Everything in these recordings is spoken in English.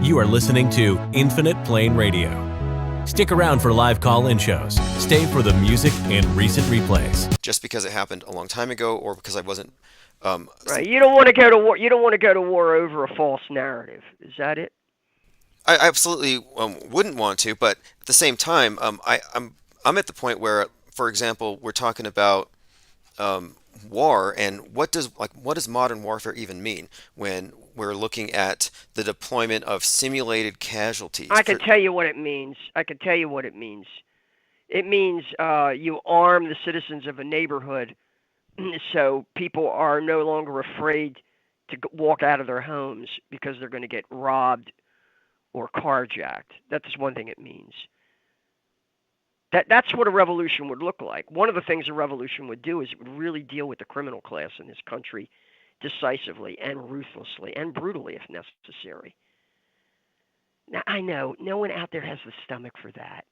You are listening to Infinite Plane Radio. Stick around for live call-in shows. Stay for the music and recent replays. Just because it happened a long time ago, or because I wasn't. Right. You don't want to go to war. You don't want to go to war over a false narrative. Is that it? I absolutely wouldn't want to, but at the same time, I'm at the point where, for example, we're talking about war, and what does modern warfare even mean when we're looking at the deployment of simulated casualties? I can tell you what it means. It means you arm the citizens of a neighborhood so people are no longer afraid to walk out of their homes because they're going to get robbed or carjacked. That's one thing it means. That's what a revolution would look like. One of the things a revolution would do is it would really deal with the criminal class in this country decisively and ruthlessly and brutally if necessary. Now, I know no one out there has the stomach for that.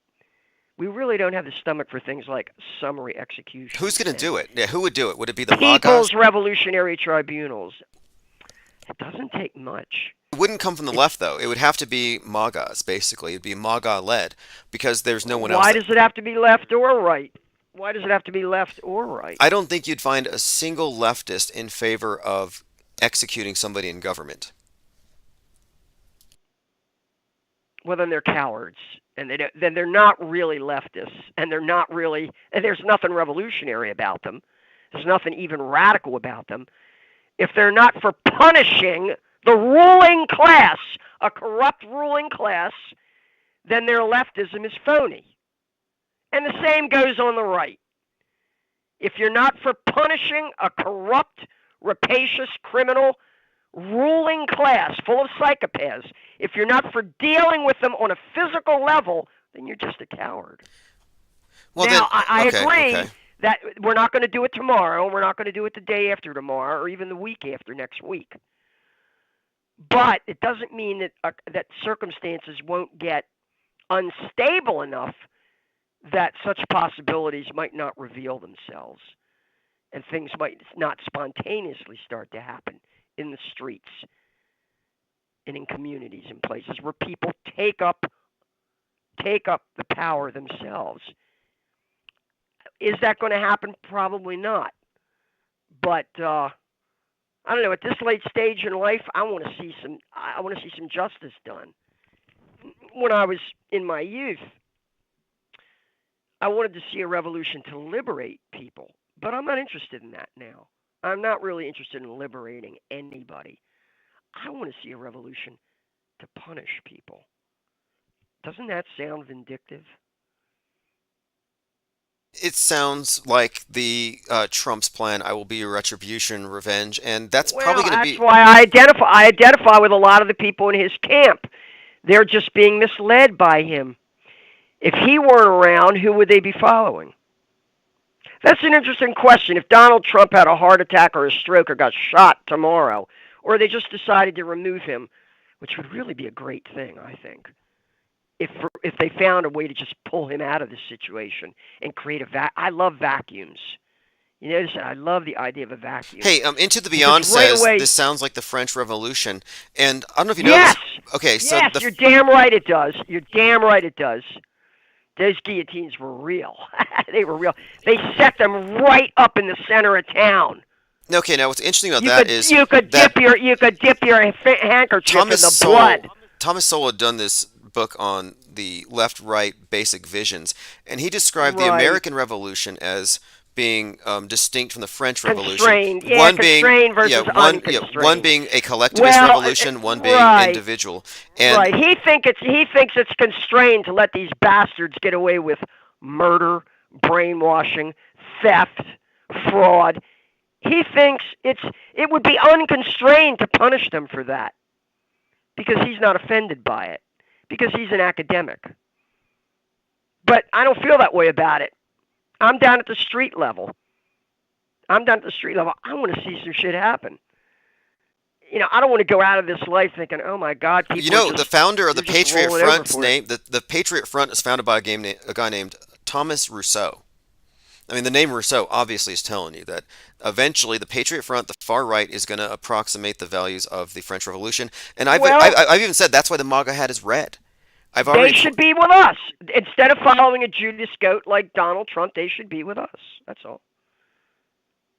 We really don't have the stomach for things like summary execution. Who's going to do it? Yeah, who would do it? Would it be the People's MAGAs? Revolutionary Tribunals. It doesn't take much. It wouldn't come from the left, though. It would have to be MAGAs, basically. It'd be MAGA-led, because there's no one else. Why does it have to be left or right? Why does it have to be left or right? I don't think you'd find a single leftist in favor of executing somebody in government. Well, then they're cowards, and then they're not really leftists, and there's nothing revolutionary about them. There's nothing even radical about them. If they're not for punishing the ruling class, a corrupt ruling class, then their leftism is phony. And the same goes on the right. If you're not for punishing a corrupt, rapacious, criminal ruling class full of psychopaths, if you're not for dealing with them on a physical level, then you're just a coward. Well, now, then, I okay, agree okay. that we're not going to do it tomorrow, we're not going to do it the day after tomorrow, or even the week after next week. But it doesn't mean that circumstances won't get unstable enough that such possibilities might not reveal themselves, and things might not spontaneously start to happen in the streets and in communities and places where people take up the power themselves. Is that going to happen? Probably not. But I don't know. At this late stage in life, I want to see some justice done. When I was in my youth, I wanted to see a revolution to liberate people, but I'm not interested in that now. I'm not really interested in liberating anybody. I want to see a revolution to punish people. Doesn't that sound vindictive? It sounds like the Trump's plan, I will be your retribution, revenge, and that's probably going to be... That's why I identify with a lot of the people in his camp. They're just being misled by him. If he weren't around, who would they be following? That's an interesting question. If Donald Trump had a heart attack or a stroke or got shot tomorrow, or they just decided to remove him, which would really be a great thing, I think, if they found a way to just pull him out of this situation and create I love vacuums. You notice I love the idea of a vacuum. Hey, Into the Beyond says this sounds like the French Revolution, and I don't know if you know this. Okay, so yes, you're damn right it does. You're damn right it does. Those guillotines were real. They were real. They set them right up in the center of town. Okay, now what's interesting about that is you could dip your handkerchief in the blood. Thomas Sowell had done this book on the left-right basic visions, and he described the American Revolution as being distinct from the French Revolution. Constrained, constrained versus unconstrained. One being a collectivist revolution, one being individual. And He thinks it's constrained to let these bastards get away with murder, brainwashing, theft, fraud. He thinks it would be unconstrained to punish them for that because he's not offended by it, because he's an academic. But I don't feel that way about it. I'm down at the street level. I want to see some shit happen. I don't want to go out of this life thinking, "Oh my God!" The founder of the Patriot Front's name, the Patriot Front is founded by a guy named Thomas Rousseau, I mean, the name Rousseau obviously is telling you that eventually the Patriot Front, the far right, is going to approximate the values of the French Revolution. And Well, I've even said that's why the MAGA hat is red. I've they already should be with us. Instead of following a Judas goat like Donald Trump, they should be with us. That's all.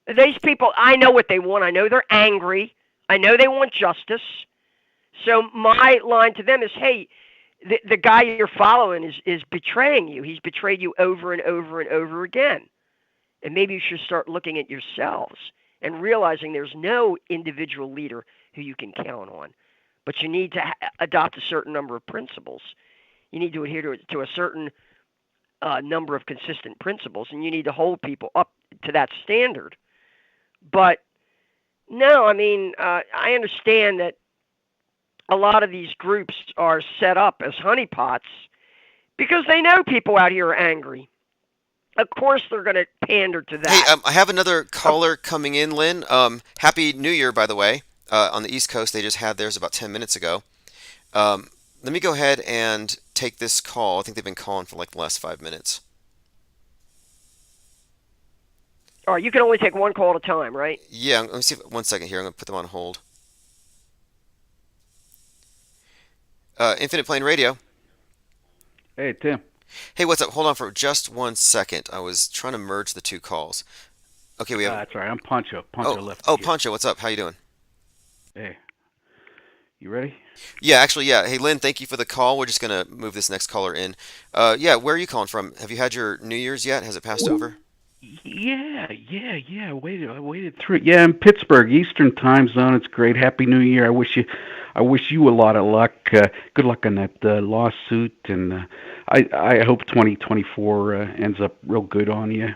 These people, I know what they want. I know they're angry. I know they want justice. So my line to them is, hey, the guy you're following is betraying you. He's betrayed you over and over and over again. And maybe you should start looking at yourselves and realizing there's no individual leader who you can count on. But you need to adopt a certain number of principles. You need to adhere to a certain number of consistent principles, and you need to hold people up to that standard. But no, I mean, I understand that a lot of these groups are set up as honeypots because they know people out here are angry. Of course, they're going to pander to Hey, that. I have another caller coming in, Lynn. Happy New Year, by the way. On the East Coast, they just had theirs about 10 minutes ago. Let me go ahead and take this call. I think they've been calling for like the last 5 minutes. All right, you can only take one call at a time, right? Yeah, let me see. One second here. I'm going to put them on hold. Infinite Plane Radio. Hey, Tim. Hey, what's up? Hold on for just 1 second. I was trying to merge the two calls. Okay, we have. That's right. I'm Pancho. Pancho Oh, left oh, here. Pancho, what's up? How you doing? Hey, you ready? Yeah, actually, yeah. Hey, Lynn, thank you for the call. We're just gonna move this next caller in. Yeah, where are you calling from? Have you had your New Year's yet? Has it passed over? Yeah. I waited through it. Yeah, in Pittsburgh, Eastern Time Zone. It's great. Happy New Year. I wish you a lot of luck. Good luck on that lawsuit, and I hope 2024 ends up real good on you.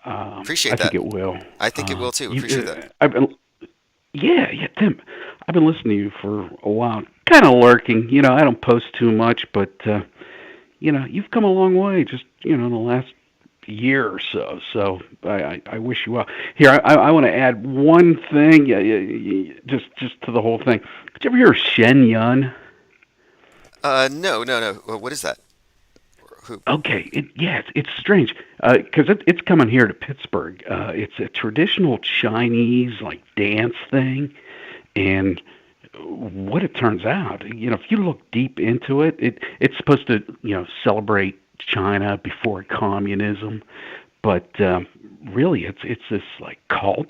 Appreciate I think that. it will. I think it will too. Appreciate that. Yeah, Tim. I've been listening to you for a while. Kind of lurking. I don't post too much, but you've come a long way. Just in the last year or so. So I wish you well. Here, I want to add one thing. Just to the whole thing. Did you ever hear of Shen Yun? No. What is that? Who? Okay, it's strange because it's coming here to Pittsburgh. It's a traditional Chinese like dance thing, and what it turns out, if you look deep into it, it's supposed to celebrate China before communism, but really it's this like cult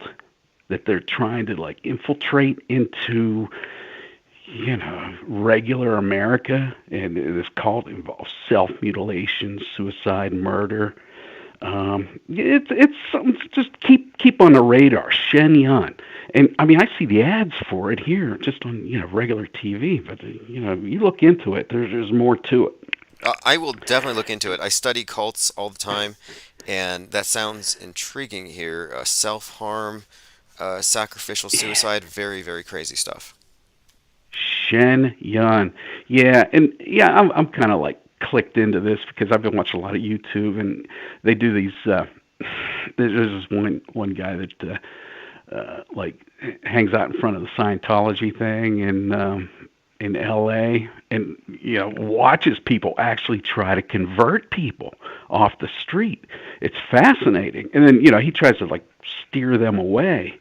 that they're trying to like infiltrate into regular America, and this cult involves self-mutilation, suicide, murder. It's something to just keep on the radar. Shenyang, and I mean I see the ads for it here just on regular TV, but you look into it, there's more to it. I will definitely look into it. I study cults all the time, and that sounds intriguing here. Self-harm, sacrificial suicide, very, very crazy stuff. Shen Yun. Yeah, and yeah, I'm kind of like clicked into this because I've been watching a lot of YouTube, and they do these. There's this one guy that like hangs out in front of the Scientology thing in L.A. and watches people actually try to convert people off the street. It's fascinating, and then he tries to like steer them away.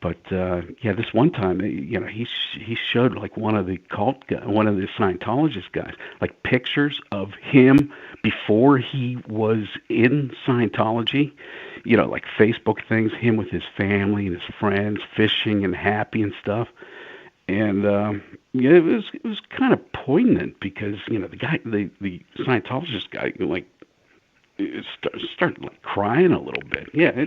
But this one time, he showed like one of the Scientologist guys, like pictures of him before he was in Scientology, like Facebook things, him with his family and his friends fishing and happy and stuff. And it was kind of poignant because the Scientologist guy like started like crying a little bit. Yeah,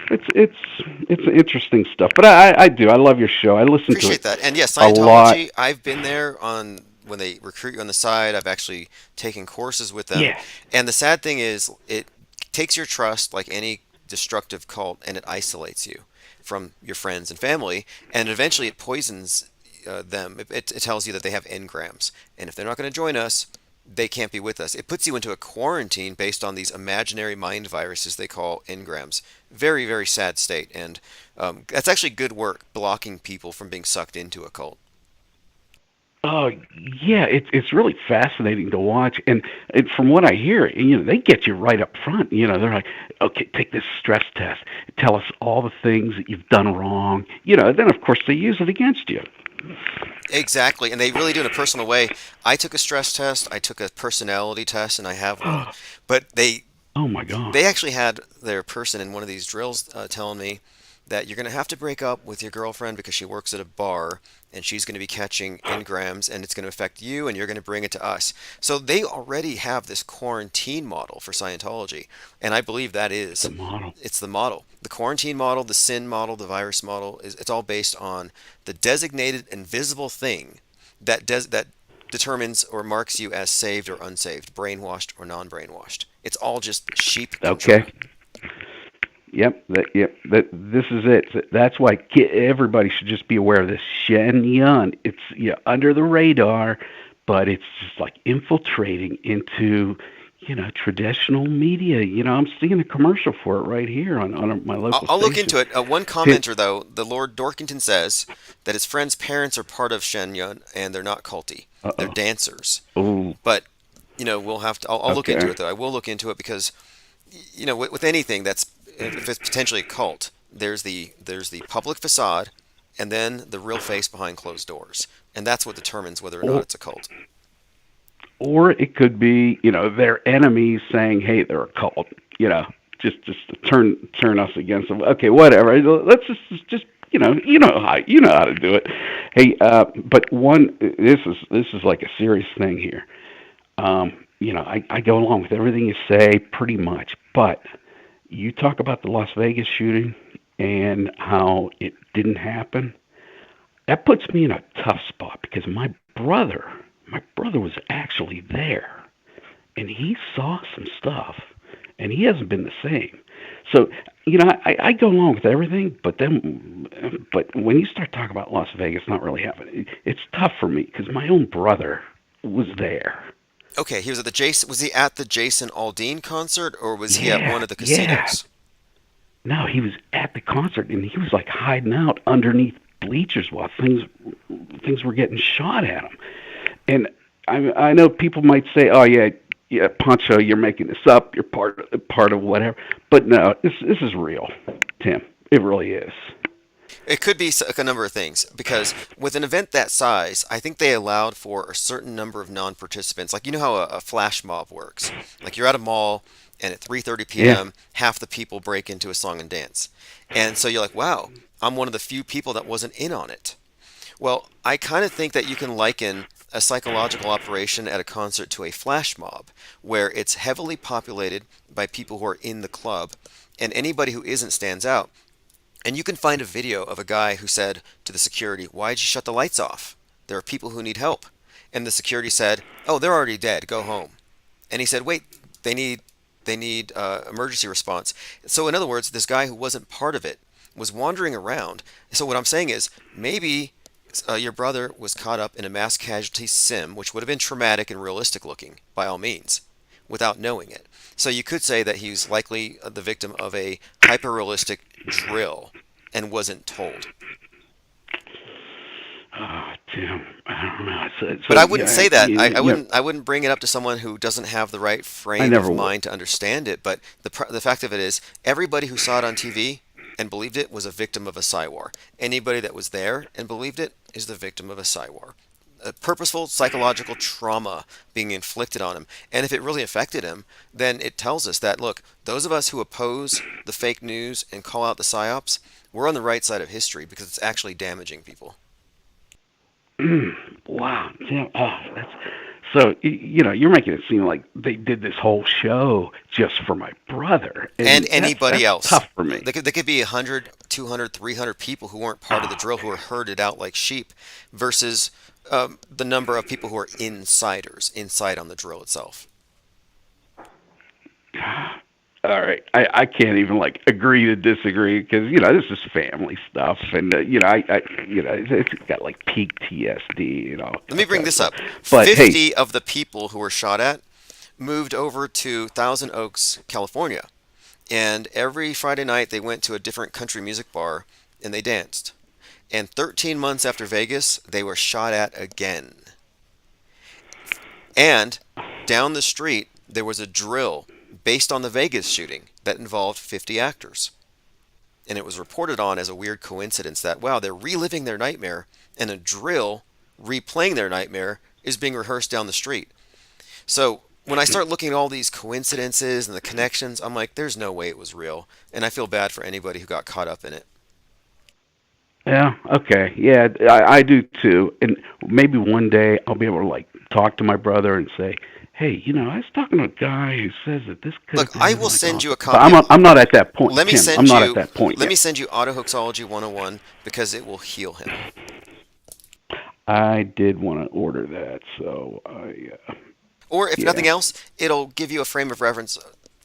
it's interesting stuff. But I love your show. I listen to Appreciate it that. And yes, a lot. Scientology, I've been there on when they recruit you on the side. I've actually taken courses with them. Yeah, And the sad thing is, it takes your trust like any destructive cult, and it isolates you from your friends and family, and eventually it poisons them. It tells you that they have engrams, and if they're not going to join us, they can't be with us. It puts you into a quarantine based on these imaginary mind viruses they call engrams. Very, very sad state, and that's actually good work blocking people from being sucked into a cult. Oh yeah, it's really fascinating to watch, and from what I hear, they get you right up front. They're like, okay, take this stress test, tell us all the things that you've done wrong. Then of course they use it against you. Exactly, and they really do in a personal way. I took a stress test, I took a personality test, and I have one. But Oh my God. they actually had their person in one of these drills telling me that you're going to have to break up with your girlfriend because she works at a bar and she's going to be catching engrams and it's going to affect you and you're going to bring it to us. So they already have this quarantine model for Scientology, and I believe that The is model. it's the model. The quarantine model, the sin model, the virus model is it's all based on the designated invisible thing that determines or marks you as saved or unsaved, brainwashed or non-brainwashed. It's all just sheep control. Okay. Yep. That this is it. That's why everybody should just be aware of this. Shen Yun. It's under the radar, but it's just like infiltrating into traditional media. I'm seeing a commercial for it right here on my I'll, local I'll look station. into it. One Ti- commenter, though, the Lord Dorkington says that his friend's parents are part of Shen Yun and they're not culty. They're Uh-oh. dancers. Oh, But, we'll have to. I'll look into okay. it, though. I will look into it because, with anything that's if it's potentially a cult, there's the public facade, and then the real face behind closed doors, and that's what determines whether or not Or it's a cult. or it could be, their enemies saying, "Hey, they're a cult." Just to turn us against them. Okay, whatever. Let's just you know how to do it. Hey, but this is like a serious thing here. I go along with everything you say pretty much, but you talk about the Las Vegas shooting and how it didn't happen. That puts me in a tough spot because my brother was actually there and he saw some stuff and he hasn't been the same. So, I go along with everything, but when you start talking about Las Vegas not really happening, it's tough for me because my own brother was there. Okay, he was at the Jason. Was he at the Jason Aldean concert, or was he at one Yeah, of the yeah. casinos? No, he was at the concert and he was like hiding out underneath bleachers while things were getting shot at him. And I know people might say, "Oh yeah, yeah, Pancho, you're making this up. You're part of whatever." But no, this is real, Tim. It really is. It could be a number of things because with an event that size, I think they allowed for a certain number of non-participants. Like you know how a flash mob works. Like you're at a mall and at 3:30 Yeah. p.m. half the people break into a song and dance. And so you're like, "Wow, I'm one of the few people that wasn't in on it." Well, I kind of think that you can liken a psychological operation at a concert to a flash mob, where it's heavily populated by people who are in the club, and anybody who isn't stands out. And you can find a video of a guy who said to the security, "Why'd you shut the lights off? There are people who need help." And the security said, "Oh, they're already dead. Go home." And he said, "Wait, they need emergency response." So in other words, this guy who wasn't part of it was wandering around. So what I'm saying is maybe your brother was caught up in a mass casualty sim, which would have been traumatic and realistic looking by all means, without knowing it. So you could say that he's likely the victim of a hyper realistic drill and wasn't told. Oh, Tim, I don't know. So, But I so wouldn't yeah, say that. I yeah, wouldn't bring it up to someone who doesn't have the right I frame never of would. mind to understand it. But the fact of it is, everybody who saw it on TV and believed it was a victim of a psywar. Anybody that was there and believed it is the victim of a psywar. A purposeful psychological trauma being inflicted on him. And if it really affected him, then it tells us that look, those of us who oppose the fake news and call out the psyops, we're on the right side of history because it's actually damaging people. Wow, Tim. Oh, that's so. You're making it seem like they did this whole show just for my brother, And and anybody that's else. tough for me. There could be 100, 200, 300 people who weren't part of the Oh, drill who were herded out like sheep versus the number of people who are insiders inside on the drill itself. all right. I can't even like agree to disagree because this is family stuff, and it's got like peak TSD and all Let me that bring kind of this stuff. up. But hey, 50 of the people who were shot at moved over to Thousand Oaks, California. And every Friday night they went to a different country music bar and they danced. And 13 months after Vegas, they were shot at again. And down the street, there was a drill based on the Vegas shooting that involved 50 actors. And it was reported on as a weird coincidence that, wow, they're reliving their nightmare, and a drill replaying their nightmare is being rehearsed down the street. So when I start looking at all these coincidences and the connections, I'm like, there's no way it was real. And I feel bad for anybody who got caught up in it. Yeah. Okay. Yeah, I do too. And maybe one day I'll be able to like talk to my brother and say, "Hey, I was talking to a guy who says that this could." Look, I will send you a But copy. I'm not at that point. Let me Tim, send I'm not you. at that point Let yet. me send you Autohoaxology 101 because it will heal him. I did want to order that, so Or if yeah. nothing else, it'll give you a frame of reference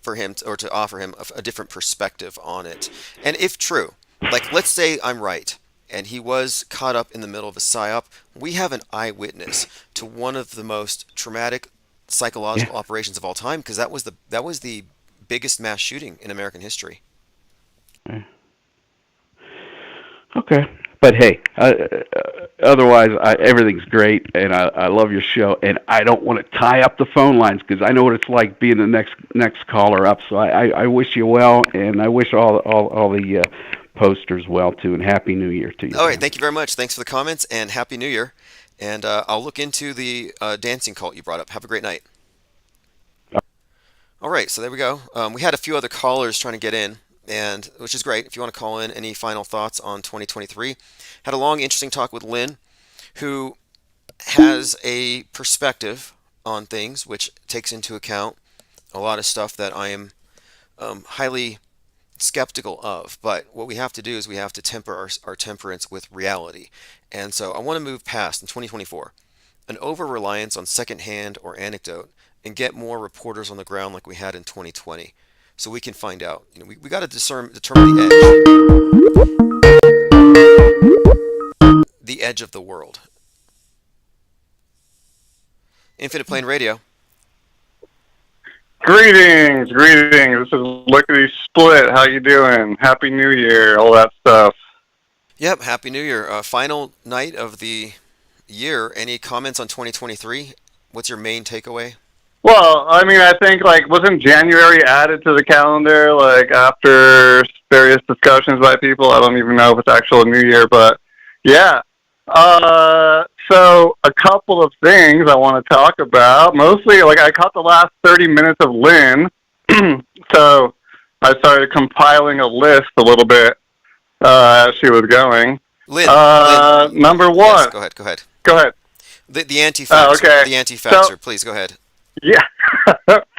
for him or to offer him a different perspective on it. And if true, like let's say I'm right and he was caught up in the middle of a psyop, we have an eyewitness to one of the most traumatic psychological Yeah. operations of all time because that was the biggest mass shooting in American history. Okay. But hey, otherwise, everything's great, and I love your show, and I don't want to tie up the phone lines because I know what it's like being the next caller up. So I wish you well, and I wish all the posters well too, and Happy New Year to you. All right, thank you very much. Thanks for the comments and Happy New Year. And I'll look into the dancing cult you brought up. Have a great night. All right, so there we go. We had a few other callers trying to get in, and which is great. If you want to call in, any final thoughts on 2023? Had a long, interesting talk with Lynn, who has a perspective on things which takes into account a lot of stuff that I am highly skeptical of. But what we have to do is we have to temper our temperance with reality. And so I want to move past in 2024 an over-reliance on secondhand or anecdote and get more reporters on the ground like we had in 2020 so we can find out. We got to determine the edge of the world. Infinite Plane Radio. Greetings. This is Lickety Split. How you doing? Happy New Year, all that stuff. Yep, Happy New Year. Final night of the year. Any comments on 2023? What's your main takeaway? Well, I mean, I think, wasn't January added to the calendar, after various discussions by people? I don't even know if it's actual New Year, but yeah. So a couple of things I want to talk about. Mostly, I caught the last 30 minutes of Lynn, so I started compiling a list a little bit as she was going. Lynn, number one. Yes, go ahead. Go ahead. The anti-faxer. Okay. The anti-faxer, So, please go ahead. Yeah,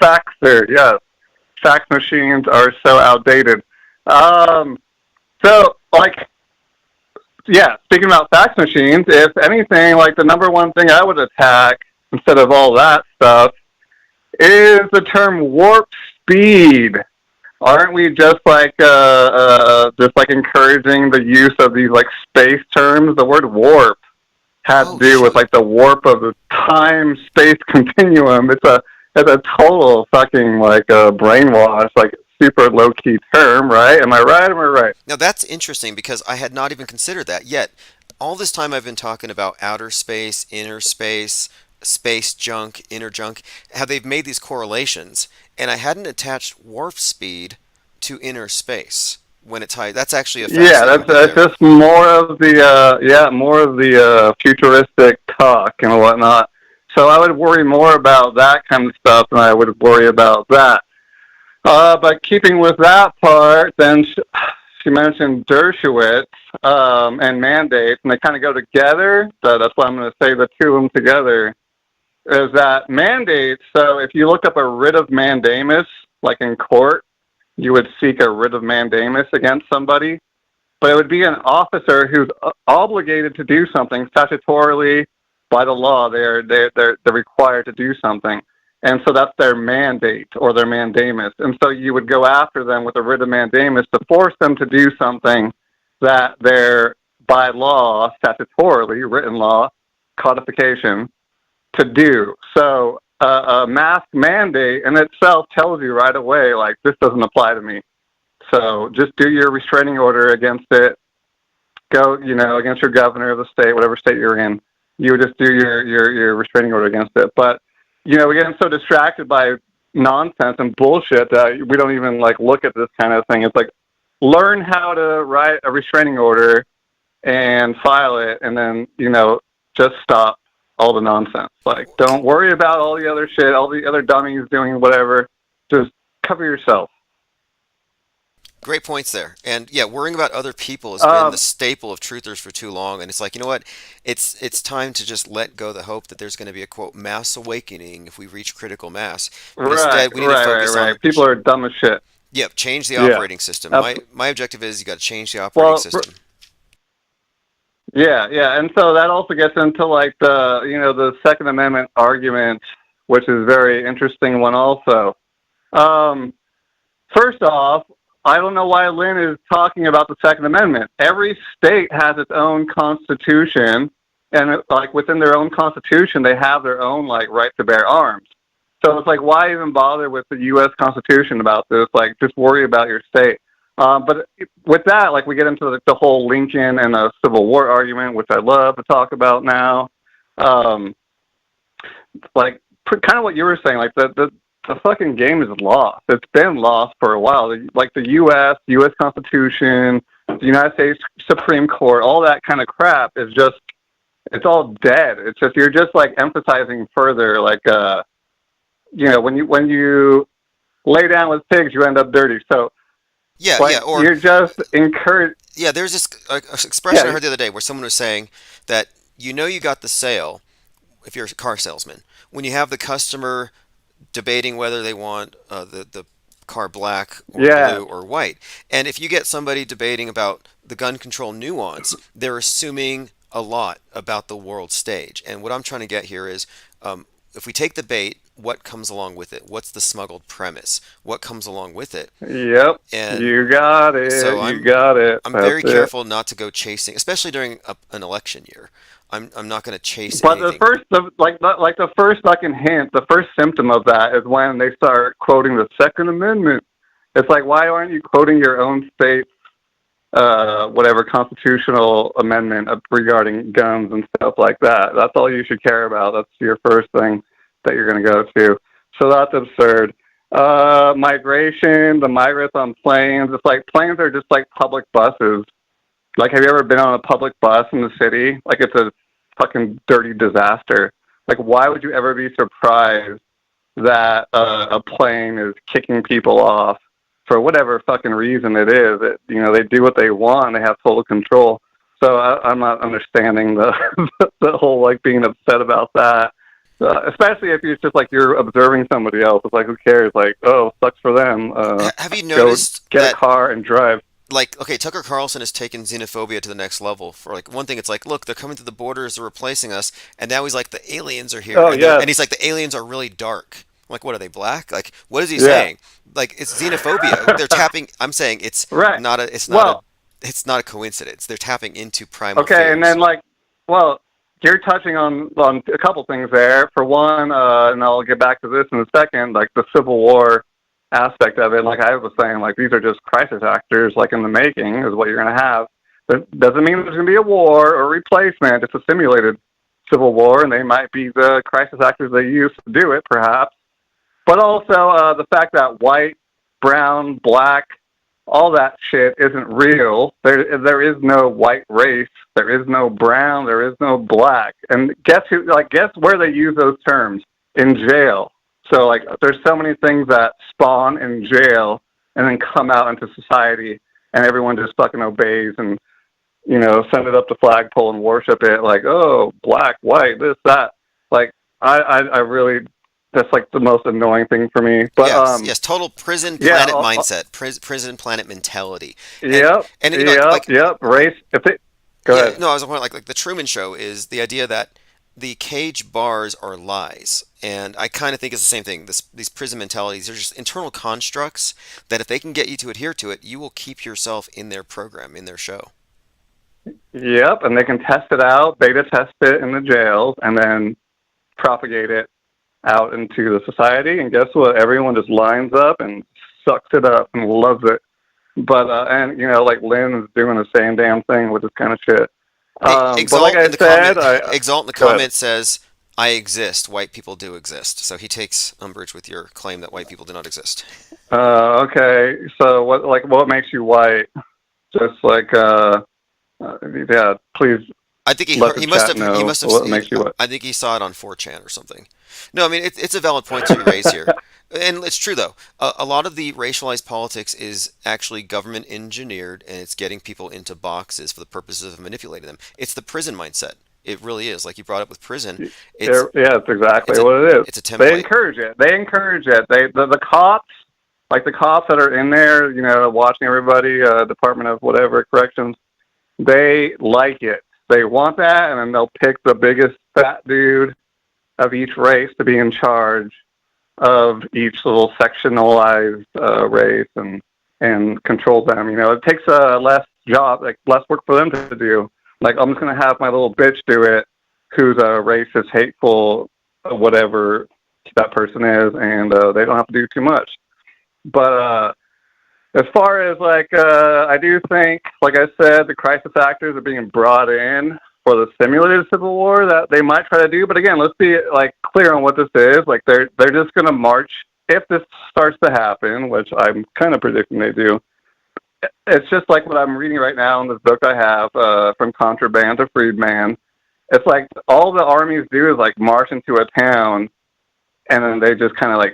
faxer, yes. Fax machines are so outdated. Speaking about fax machines, if anything, the number one thing I would attack instead of all that stuff is the term warp speed. Aren't we just encouraging the use of these space terms? The word warp had to do with the warp of the time-space continuum. It's a total fucking brainwash, super low-key term, right? Am I right? Now that's interesting because I had not even considered that yet. All this time I've been talking about outer space, inner space, space junk, inner junk, how they've made these correlations, and I hadn't attached warp speed to inner space when it's high. That's actually a that's just more of the futuristic talk and whatnot. So I would worry more about that kind of stuff than I would worry about that. But keeping with that part, then she mentioned Dershowitz and mandates, and they kind of go together. So that's why I'm going to say the two of them together. Is that mandates? So if you look up a writ of mandamus, in court, you would seek a writ of mandamus against somebody, but it would be an officer who's obligated to do something statutorily by the law. They're required to do something, and so that's their mandate or their mandamus. And so you would go after them with a writ of mandamus to force them to do something that they're by law, statutorily, written law, codification, to do. So a mask mandate in itself tells you right away, this doesn't apply to me. So just do your restraining order against it. Go, against your governor of the state, whatever state you're in. You would just do your restraining order against it. But we're getting so distracted by nonsense and bullshit that we don't even like look at this kind of thing. It's like, learn how to write a restraining order and file it, and then, just stop all the nonsense. Like, don't worry about all the other shit, all the other dummies doing whatever. Just cover yourself. Great points there. And yeah, worrying about other people has been the staple of truthers for too long. And it's like, you know what? It's time to just let go the hope that there's going to be a, quote, mass awakening if we reach critical mass. But instead, we need to focus on... People are dumb as shit. Yep, change the operating system. My objective is you got to change the operating system. Yeah, and so that also gets into like the Second Amendment argument, which is a very interesting one also. First off, I don't know why Lynn is talking about the Second Amendment. Every state has its own constitution, and like within their own constitution, they have their own like right to bear arms. So it's like, why even bother with the U.S. Constitution about this? Like, just worry about your state. But with that, like, we get into the whole Lincoln and the Civil War argument, which I love to talk about now. Like, kind of what you were saying, like, the fucking game is lost. It's been lost for a while. Like, the U.S. Constitution, the United States Supreme Court, all that kind of crap is just, it's all dead. It's just, you're just, like, emphasizing further, like, when you lay down with pigs, you end up dirty. So, or you're just encouraged. Yeah, there's this expression I heard the other day where someone was saying that you got the sale if you're a car salesman when you have the customer debating whether they want the car black or blue or white. And if you get somebody debating about the gun control nuance, they're assuming a lot about the world stage. And what I'm trying to get here is if we take the bait, what comes along with it? What's the smuggled premise? What comes along with it? Yep. And you got it. So I'm very careful not to go chasing, especially during an election year. I'm not going to chase anything. But the first fucking hint, the first symptom of that is when they start quoting the Second Amendment. It's like, why aren't you quoting your own state's whatever constitutional amendment regarding guns and stuff like that? That's all you should care about. That's your first thing that you're going to go to. So that's absurd. Migration, the migrants on planes. It's like planes are just like public buses. Like, have you ever been on a public bus in the city? Like, it's a fucking dirty disaster. Like, why would you ever be surprised that a plane is kicking people off for whatever fucking reason it is? They do what they want. They have total control. So I'm not understanding the whole, like, being upset about that. Especially if it's just like you're observing somebody else. It's like, who cares? Like, oh, sucks for them. Have you noticed get a car and drive? Like, okay, Tucker Carlson has taken xenophobia to the next level. For like one thing, it's like, look, they're coming to the borders, they're replacing us, and now he's like, the aliens are here. And he's like, the aliens are really dark. I'm like, what are they, black? Like, what is he saying? Like, it's xenophobia. They're tapping. I'm saying it's not a coincidence. They're tapping into primal fears. And then you're touching on a couple things there. For one, and I'll get back to this in a second, like the Civil War aspect of it. Like I was saying, like these are just crisis actors, like in the making, is what you're going to have. That doesn't mean there's going to be a war or replacement. It's a simulated civil war, and they might be the crisis actors they use to do it, perhaps. But also the fact that white, brown, black, all that shit isn't real. There is no white race. There is no brown. There is no black. And guess where they use those terms? In jail. So like, there's so many things that spawn in jail and then come out into society, and everyone just fucking obeys and send it up the flagpole and worship it. Like, oh, black, white, this, that. Like, I really. That's like the most annoying thing for me. But yes, total prison planet mindset, prison planet mentality. Yep. Race. Go ahead. No, I was like the Truman Show is the idea that the cage bars are lies, and I kind of think it's the same thing. These prison mentalities are just internal constructs that if they can get you to adhere to it, you will keep yourself in their program, in their show. Yep, and they can test it out, beta test it in the jails, and then propagate it out into the society, and guess what? Everyone just lines up and sucks it up and loves it. But like Lynn is doing the same damn thing with this kind of shit. Exalt in the comment says, I exist, white people do exist. So he takes umbrage with your claim that white people do not exist. Okay. So what makes you white? Just like, yeah, please I think let the he must chat have he know must have what makes you white. I think he saw it on 4chan or something. No, I mean it's a valid point to be raised here, and it's true though. A lot of the racialized politics is actually government engineered, and it's getting people into boxes for the purposes of manipulating them. It's the prison mindset. It really is. Like you brought up with prison, it's Yeah, that's exactly it's a what it is. it's a They template. encourage it. They encourage it. The cops, like the cops that are in there, watching everybody, Department of whatever corrections, they like it. They want that, and then they'll pick the biggest fat dude of each race to be in charge of each little sectionalized race and control them. It takes less job, like less work for them to do. Like I'm just gonna have my little bitch do it, who's racist, hateful, whatever that person is, and they don't have to do too much. But as far as I do think, like I said, the crisis actors are being brought in for the simulated civil war that they might try to do. But again, let's be clear on what this is. Like they're just going to march if this starts to happen, which I'm kind of predicting they do. It's just like what I'm reading right now in this book I have from Contraband to Freedman. It's like all the armies do is march into a town, and then they just kind of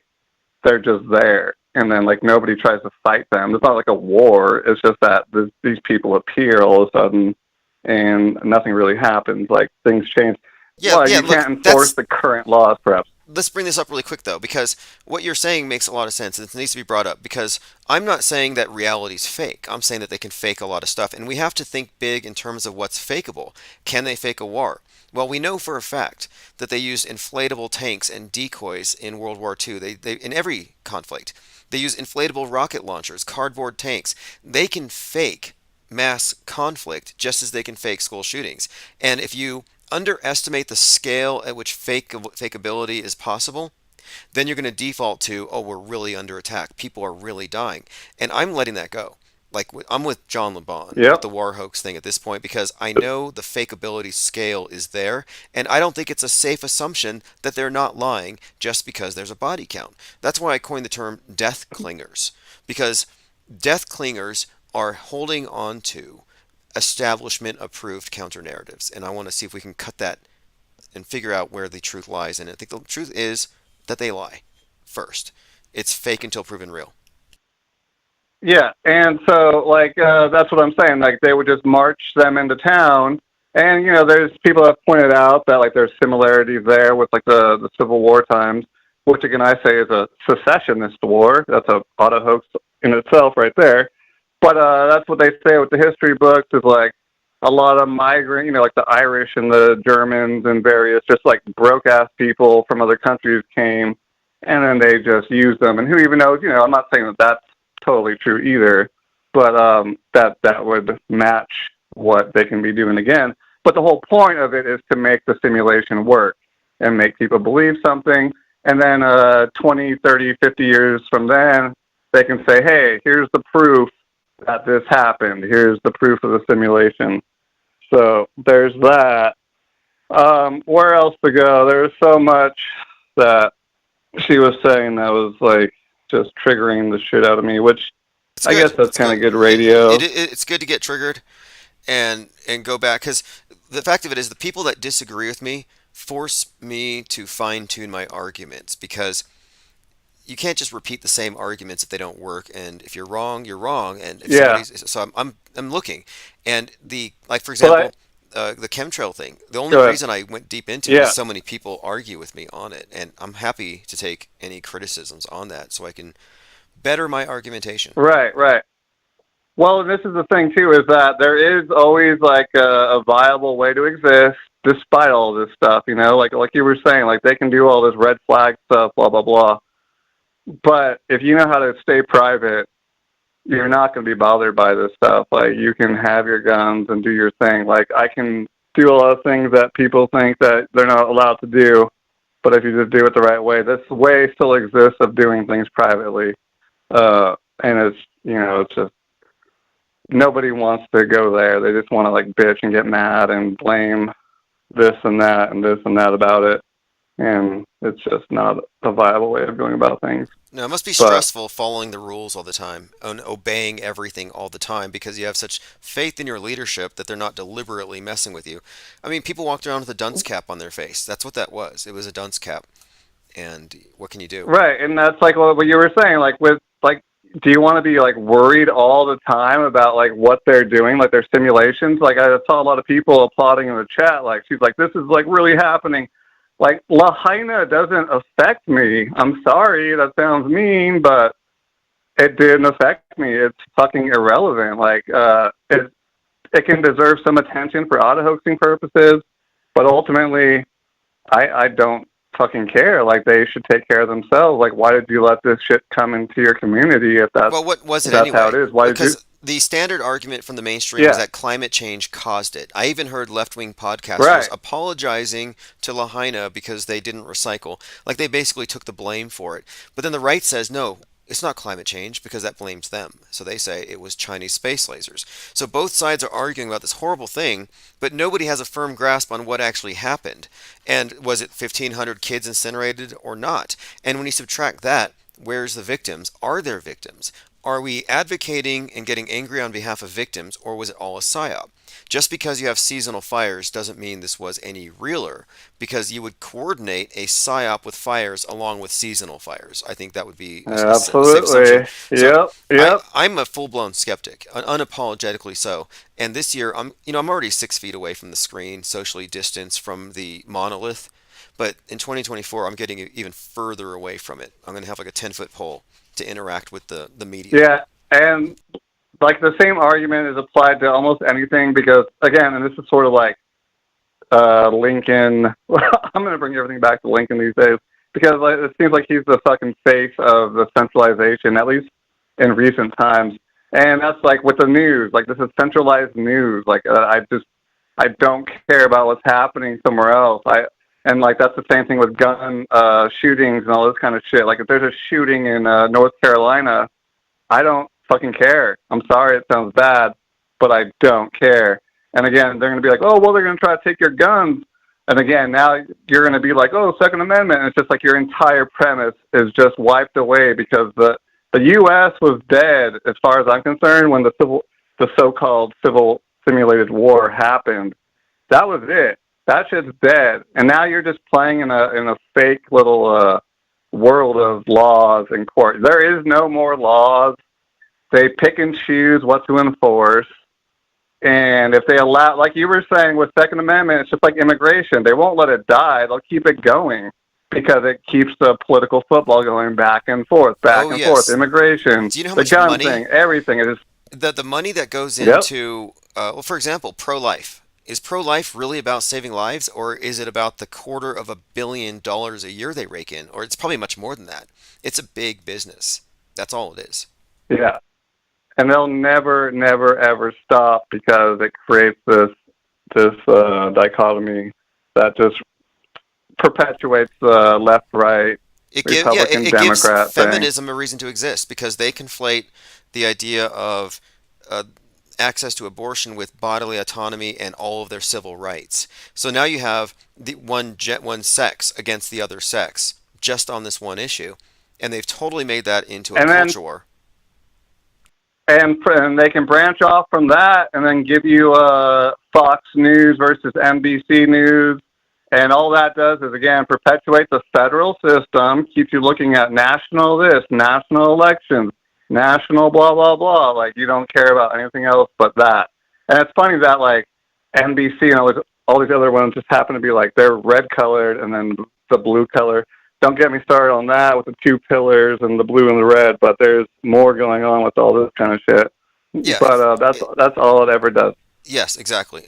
they're just there. And then nobody tries to fight them. It's not like a war. It's just that these people appear all of a sudden, and nothing really happens. Things change. Yeah, Well, yeah. you Look, can't enforce the current laws, perhaps. let's bring this up really quick though, because what you're saying makes a lot of sense and it needs to be brought up. Because I'm not saying that reality's fake. I'm saying that they can fake a lot of stuff, and we have to think big in terms of what's fakeable. Can they fake a war? Well, we know for a fact that they used inflatable tanks and decoys in World War II. They in every conflict. They use inflatable rocket launchers, cardboard tanks. They can fake mass conflict just as they can fake school shootings. And if you underestimate the scale at which fakeability is possible, then you're going to default to, oh, we're really under attack. People are really dying. And I'm letting that go. I'm with John LeBon with Yep. the war hoax thing at this point because I know the fakeability scale is there, and I don't think it's a safe assumption that they're not lying just because there's a body count. That's why I coined the term death clingers, because death clingers are holding on to establishment approved counter narratives, and I want to see if we can cut that and figure out where the truth lies. And I think the truth is that they lie first. It's fake until proven real. Yeah, and so that's what I'm saying. They would just march them into town, and there's people that have pointed out that there's similarities there with the Civil War times, which again I say is a secessionist war. That's a auto hoax in itself right there. But that's what they say with the history books is a lot of migrant, the Irish and the Germans and various just broke ass people from other countries came, and then they just used them. And who even knows? I'm not saying that that's totally true either, but that would match what they can be doing again. But the whole point of it is to make the simulation work and make people believe something. And then 20, 30, 50 years from then, they can say, hey, here's the proof that this happened. Here's the proof of the simulation. So there's that. Where else to go? There's so much that she was saying that was just triggering the shit out of me, which It's I good. guess that's It's kind of good. good radio. It's good to get triggered and go back, because the fact of it is the people that disagree with me force me to fine tune my arguments, because you can't just repeat the same arguments if they don't work. And if you're wrong, you're wrong. And if Yeah. so I'm looking, and for But example, the chemtrail thing. The only Go ahead. reason I went deep into it Yeah. is so many people argue with me on it, and I'm happy to take any criticisms on that so I can better my argumentation. Right, right. Well, and this is the thing too, is that there is always a viable way to exist despite all this stuff. Like you were saying, they can do all this red flag stuff, blah blah blah. But if you know how to stay private, you're not going to be bothered by this stuff. You can have your guns and do your thing. I can do a lot of things that people think that they're not allowed to do, but if you just do it the right way, this way still exists of doing things privately. And it's it's just nobody wants to go there. They just want to bitch and get mad and blame this and that about it. and it's just not a viable way of going about things. No, it must be But stressful following the rules all the time and obeying everything all the time because you have such faith in your leadership that they're not deliberately messing with you. I mean, people walked around with a dunce cap on their face. That's what that was. It was a dunce cap. And what can you do? right, and that's like what you were saying, like with like, do you want to be like worried all the time about like what they're doing, like their simulations? Like I saw a lot of people applauding in the chat, like she's like, this is like really happening. Like Lahaina doesn't affect me. I'm sorry, that sounds mean, but it didn't affect me. It's fucking irrelevant. Like it can deserve some attention for auto hoaxing purposes, but ultimately, I don't fucking care. Like they should take care of themselves. Like why did you let this shit come into your community if that's Well, what was it that's anyway? how it is? Why did you? Because the standard argument from the mainstream Yeah. is that climate change caused it. I even heard left-wing podcasters Right. apologizing to Lahaina because they didn't recycle. Like they basically took the blame for it. But then the right says, no, it's not climate change because that blames them. So they say it was Chinese space lasers. So both sides are arguing about this horrible thing, but nobody has a firm grasp on what actually happened. And was it 1,500 kids incinerated or not? And when you subtract that, where's the victims? Are there victims? Are we advocating and getting angry on behalf of victims, or was it all a psyop? Just because you have seasonal fires doesn't mean this was any realer, because you would coordinate a psyop with fires along with seasonal fires. I think that would be a safe assumption. Absolutely. So Yep. I'm a full-blown skeptic, unapologetically so. And this year, I'm already 6 feet away from the screen, socially distanced from the monolith. But in 2024, I'm getting even further away from it. I'm going to have like a 10-foot pole to interact with the media. Yeah, and like the same argument is applied to almost anything because again, and this is sort of like Lincoln. I'm going to bring everything back to Lincoln these days because like, it seems like he's the fucking face of the centralization, at least in recent times. And that's like with the news. Like this is centralized news. Like I don't care about what's happening somewhere else. And like that's the same thing with gun shootings and all this kind of shit. Like if there's a shooting in North Carolina, I don't fucking care. I'm sorry, it sounds bad, but I don't care. And again, they're going to be like, oh, well, they're going to try to take your guns. And again, now you're going to be like, oh, Second Amendment. And it's just like your entire premise is just wiped away because the U.S. was dead, as far as I'm concerned, when the so-called civil simulated war happened. That was it. That shit's dead. And now you're just playing in a fake little world of laws and court. There is no more laws. They pick and choose what to enforce. And if they allow, like you were saying with Second Amendment, it's just like immigration. They won't let it die. They'll keep it going because it keeps the political football going back and forth, forth. Immigration, do you know how the much gun money, thing, everything. It is the money that goes into, well, for example, pro-life. Is pro-life really about saving lives, or is it about the $250 million a year they rake in? Or it's probably much more than that. It's a big business. That's all it is. Yeah. And they'll never, never, ever stop because it creates this dichotomy that just perpetuates the left-right, Republican, it Democrat gives feminism a reason to exist because they conflate the idea of access to abortion with bodily autonomy and all of their civil rights. So now you have the one sex against the other sex just on this one issue, and they've totally made that into a culture war. And they can branch off from that and then give you Fox News versus NBC News. And all that does is, again, perpetuate the federal system, keeps you looking at national this, national elections, national blah, blah, blah. Like, you don't care about anything else but that. And it's funny that, like, NBC and all these other ones just happen to be, like, they're red-colored and then the blue color. Don't get me started on that with the two pillars and the blue and the red, but there's more going on with all this kind of shit. Yeah, but that's all it ever does. Yes, exactly.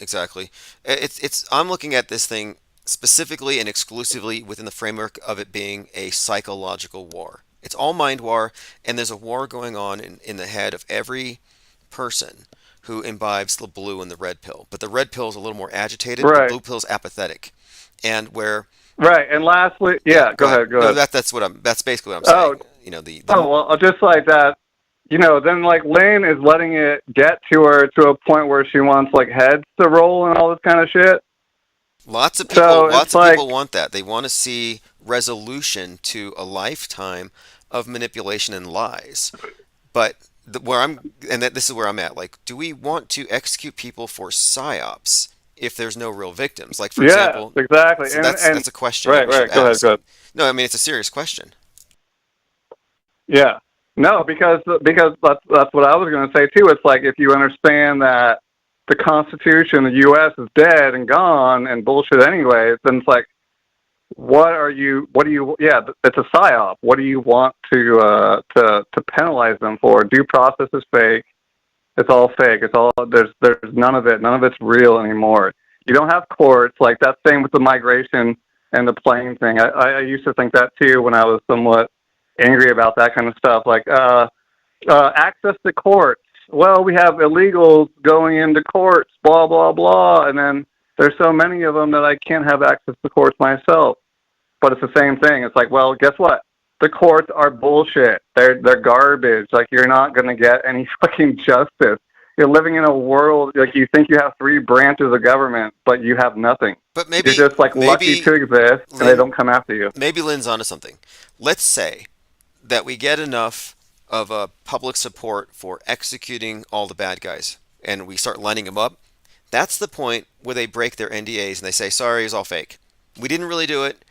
I'm looking at this thing specifically and exclusively within the framework of it being a psychological war. It's all mind war, and there's a war going on in the head of every person who imbibes the blue and the red pill. But the red pill is a little more agitated, right. The blue pill is apathetic. And where Right, and lastly, go ahead. No, that's basically what I'm saying. You know, well, just like that, you know, then like Lynn is letting it get to her to a point where she wants like heads to roll and all this kind of shit. Lots of So it's people like, want that. They want to see resolution to a lifetime of manipulation and lies. But this is where I'm at. Like, do we want to execute people for psyops if there's no real victims? Like, for yes, example, exactly. so And that's a question that right, we should right. Go ahead, ask. go ahead. No, I mean it's a serious question. Yeah. No, because that's what I was going to say too. It's like, if you understand that the Constitution, the U.S. is dead and gone and bullshit anyways, then it's like, yeah, it's a psyop. What do you want to penalize them for? Due process is fake. It's all fake. There's none of it. None of it's real anymore. You don't have courts. Like, that same with the migration and the plane thing. I used to think that too when I was somewhat angry about that kind of stuff. Like, access to courts. Well, we have illegals going into courts, blah, blah, blah. And then there's so many of them that I can't have access to courts myself. But it's the same thing. It's like, well, guess what? The courts are bullshit. They're garbage. Like, you're not going to get any fucking justice. You're living in a world, like, you think you have 3 branches of government, but you have nothing. But maybe You're just, like, lucky to exist, and they don't come after you. Maybe Lynn's onto something. Let's say that we get enough of public support for executing all the bad guys, and we start lining them up. That's the point where they break their NDAs and they say, sorry, it was all fake. We didn't really do it.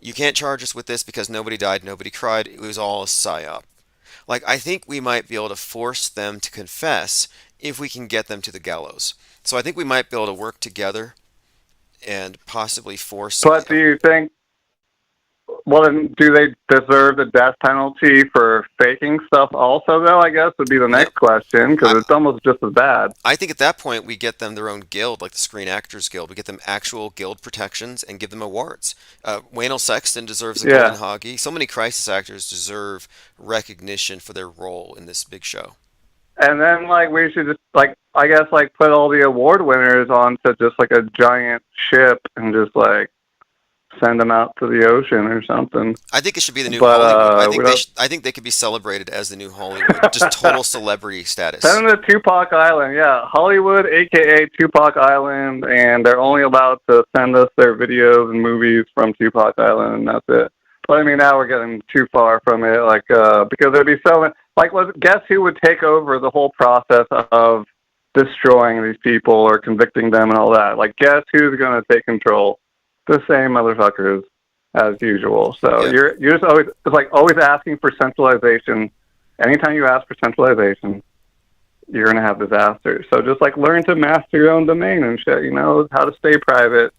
You can't charge us with this because nobody died, nobody cried. It was all a psyop. Like, I think we might be able to force them to confess if we can get them to the gallows. So I think we might be able to work together and possibly force. But do you think, well, then, do they deserve the death penalty for faking stuff also, though, I guess, would be the next question, because it's almost just as bad. I think at that point we get them their own guild, like the Screen Actors Guild. We get them actual guild protections and give them awards. Wayne Sexton deserves a Golden Hoggy. So many crisis actors deserve recognition for their role in this big show. And then, like, we should just, like, I guess, like, put all the award winners onto just, like, a giant ship and just, like, send them out to the ocean or something. I think it should be the new Hollywood. I think they could be celebrated as the new Hollywood, just total celebrity status. Send them to Tupac Island, yeah, Hollywood, aka Tupac Island, and they're only allowed to send us their videos and movies from Tupac Island, and that's it. But I mean, now we're getting too far from it, like, because there'd be so many. Like, guess who would take over the whole process of destroying these people or convicting them and all that? Like, guess who's going to take control? The same motherfuckers as usual. So you're just always, it's like always asking for centralization. Anytime you ask for centralization, you're gonna have disaster. So just, like, learn to master your own domain and shit. You know how to stay private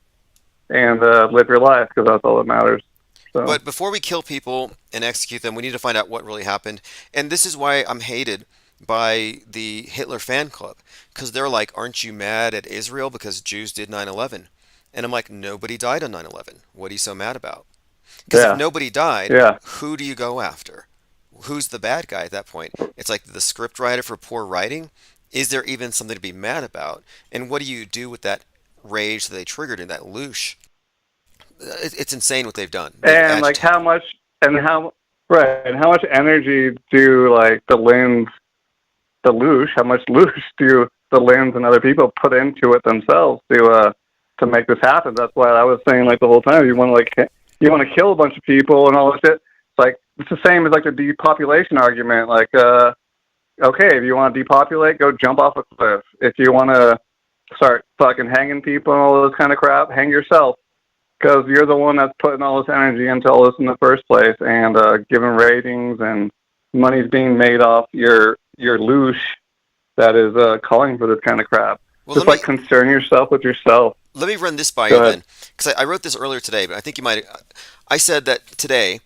and live your life, because that's all that matters. So. But before we kill people and execute them, we need to find out what really happened. And this is why I'm hated by the Hitler fan club, because they're like, aren't you mad at Israel because Jews did 9/11? And I'm like, nobody died on 9/11. What are you so mad about? Because if nobody died, who do you go after? Who's the bad guy at that point? It's like the script writer for poor writing. Is there even something to be mad about? And what do you do with that rage that they triggered in that loosh? It's insane what they've done. And like how much energy do, like, the loosh, how much loosh do the Lins and other people put into it themselves to make this happen? That's why I was saying, like, the whole time, you want to kill a bunch of people and all this shit. It's like, it's the same as, like, the depopulation argument. Like, okay, if you want to depopulate, go jump off a cliff. If you want to start fucking hanging people and all this kind of crap, hang yourself, because you're the one that's putting all this energy into all this in the first place, and giving ratings and money's being made off your loosh that is calling for this kind of crap. Well, just, like, concern yourself with yourself. Let me run this by you then, because I wrote this earlier today, but I think you might. I said that today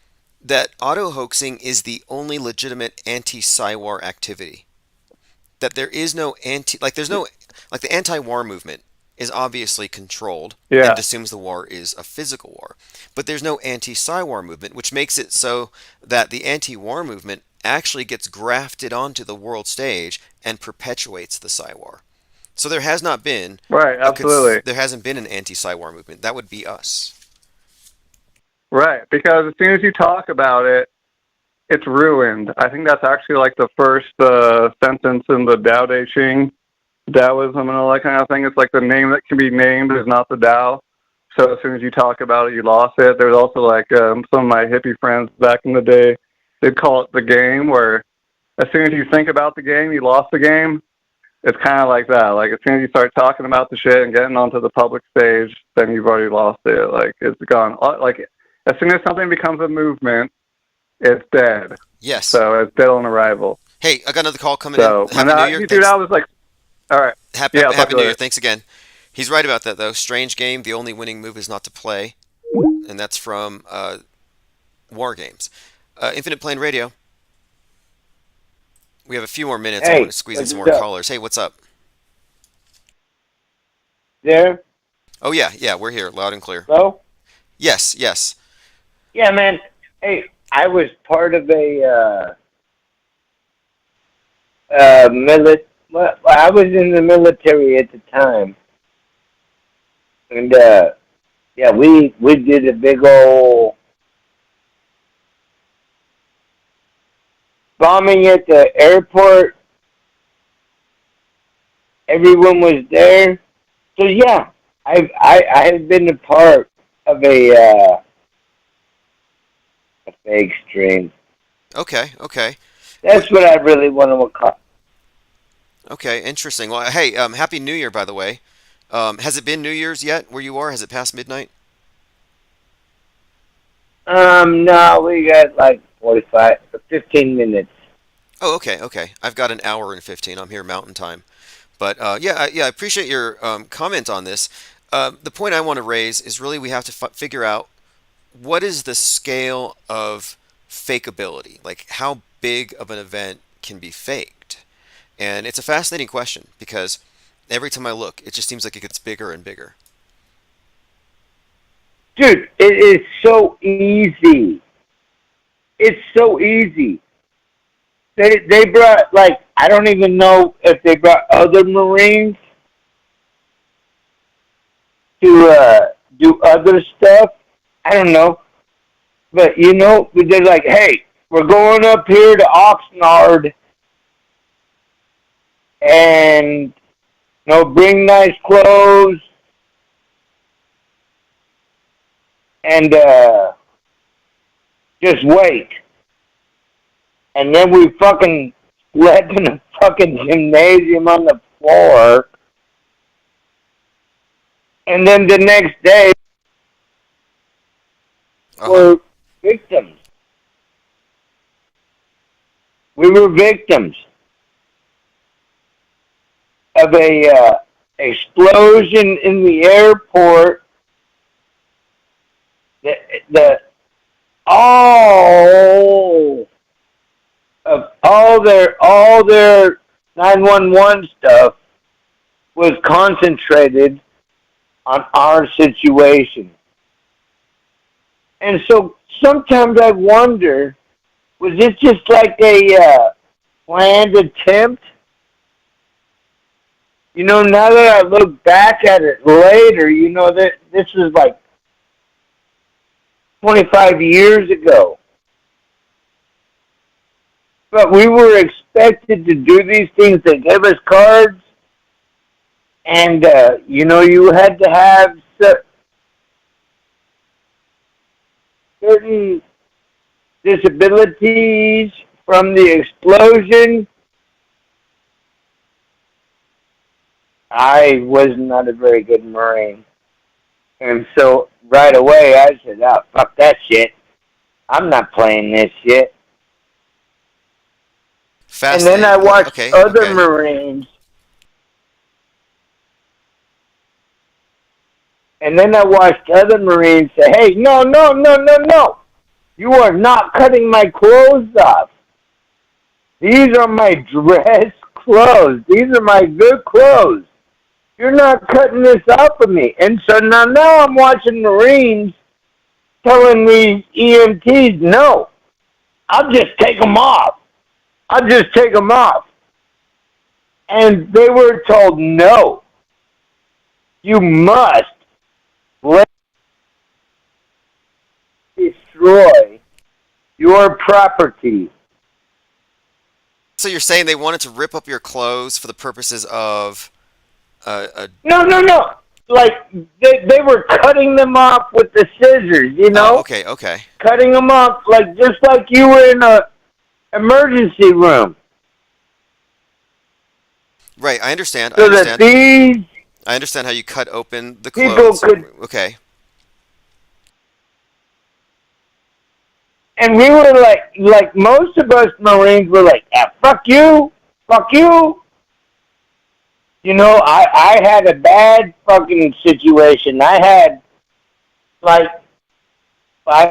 that auto-hoaxing is the only legitimate anti-Psywar activity. That there is no the anti-war movement is obviously controlled and assumes the war is a physical war. But there's no anti-Psywar movement, which makes it so that the anti-war movement actually gets grafted onto the world stage and perpetuates the Psywar. So there has not been there hasn't been an anti-Psywar movement. That would be us. Right, because as soon as you talk about it, it's ruined. I think that's actually, like, the first sentence in the Tao Te Ching, Taoism and all that kind of thing. It's like the name that can be named is not the Tao. So as soon as you talk about it, you lost it. There's also like some of my hippie friends back in the day, they'd call it the game, where as soon as you think about the game, you lost the game. It's kind of like that. Like as soon as you start talking about the shit and getting onto the public stage, then you've already lost it. Like it's gone. Like as soon as something becomes a movement, it's dead. Yes. So it's dead on arrival. Hey, I got another call coming So in. Happy New Year. dude, I was like, all right. Happy Yeah, I'll talk New Year. later. Thanks again. He's right about that, though. Strange game. The only winning move is not to play. And that's from War Games. Infinite Plane Radio. We have a few more minutes. I Hey, want to squeeze in some more what's up? callers. Hey, what's up? There? Oh, yeah, we're here, loud and clear. Hello? Yes. Yeah, man. Hey, I was part of a well, I was in the military at the time, and yeah, we did a big old bombing at the airport. Everyone was there, so yeah, I have been a part of a fake stream. Okay. That's what I really want to call. Okay, interesting. Well, hey, Happy New Year, by the way. Has it been New Year's yet where you are? Has it passed midnight? No, we got like 45 or 15 minutes. Oh, okay. I've got an hour and 15. I'm here Mountain Time. But I appreciate your comment on this. The point I want to raise is really we have to figure out what is the scale of fakeability? Like how big of an event can be faked? And it's a fascinating question because every time I look, it just seems like it gets bigger and bigger. Dude, it is so easy. It's so easy. They brought, like, I don't even know if they brought other Marines to do other stuff. I don't know. But, you know, they're like, hey, we're going up here to Oxnard and, you know, bring nice clothes and just wait. And then we fucking slept in a fucking gymnasium on the floor. And then the next day, we're victims. We were victims of a explosion in the airport. All their 911 stuff was concentrated on our situation. And so sometimes I wonder, was it just like a planned attempt? You know, now that I look back at it later, you know that this was like 25 years ago. But we were expected to do these things. They gave us cards. And, you know, you had to have certain disabilities from the explosion. I was not a very good Marine. And so right away I said, oh, fuck that shit. I'm not playing this shit. And then I watched other Marines. And then I watched other Marines say, hey, no. You are not cutting my clothes off. These are my dress clothes. These are my good clothes. You're not cutting this off of me. And so now I'm watching Marines telling these EMTs, no, I'll just take them off. And they were told, no, you must destroy your property. So you're saying they wanted to rip up your clothes for the purposes of... No. like they were cutting them off with the scissors, you know? Okay. Cutting them off like just like you were in a emergency room. Right, I understand. So that these I understand how you cut open the people clothes. could. Okay. And we were like most of us Marines were like, fuck you. You know, I had a bad fucking situation. I had, like, I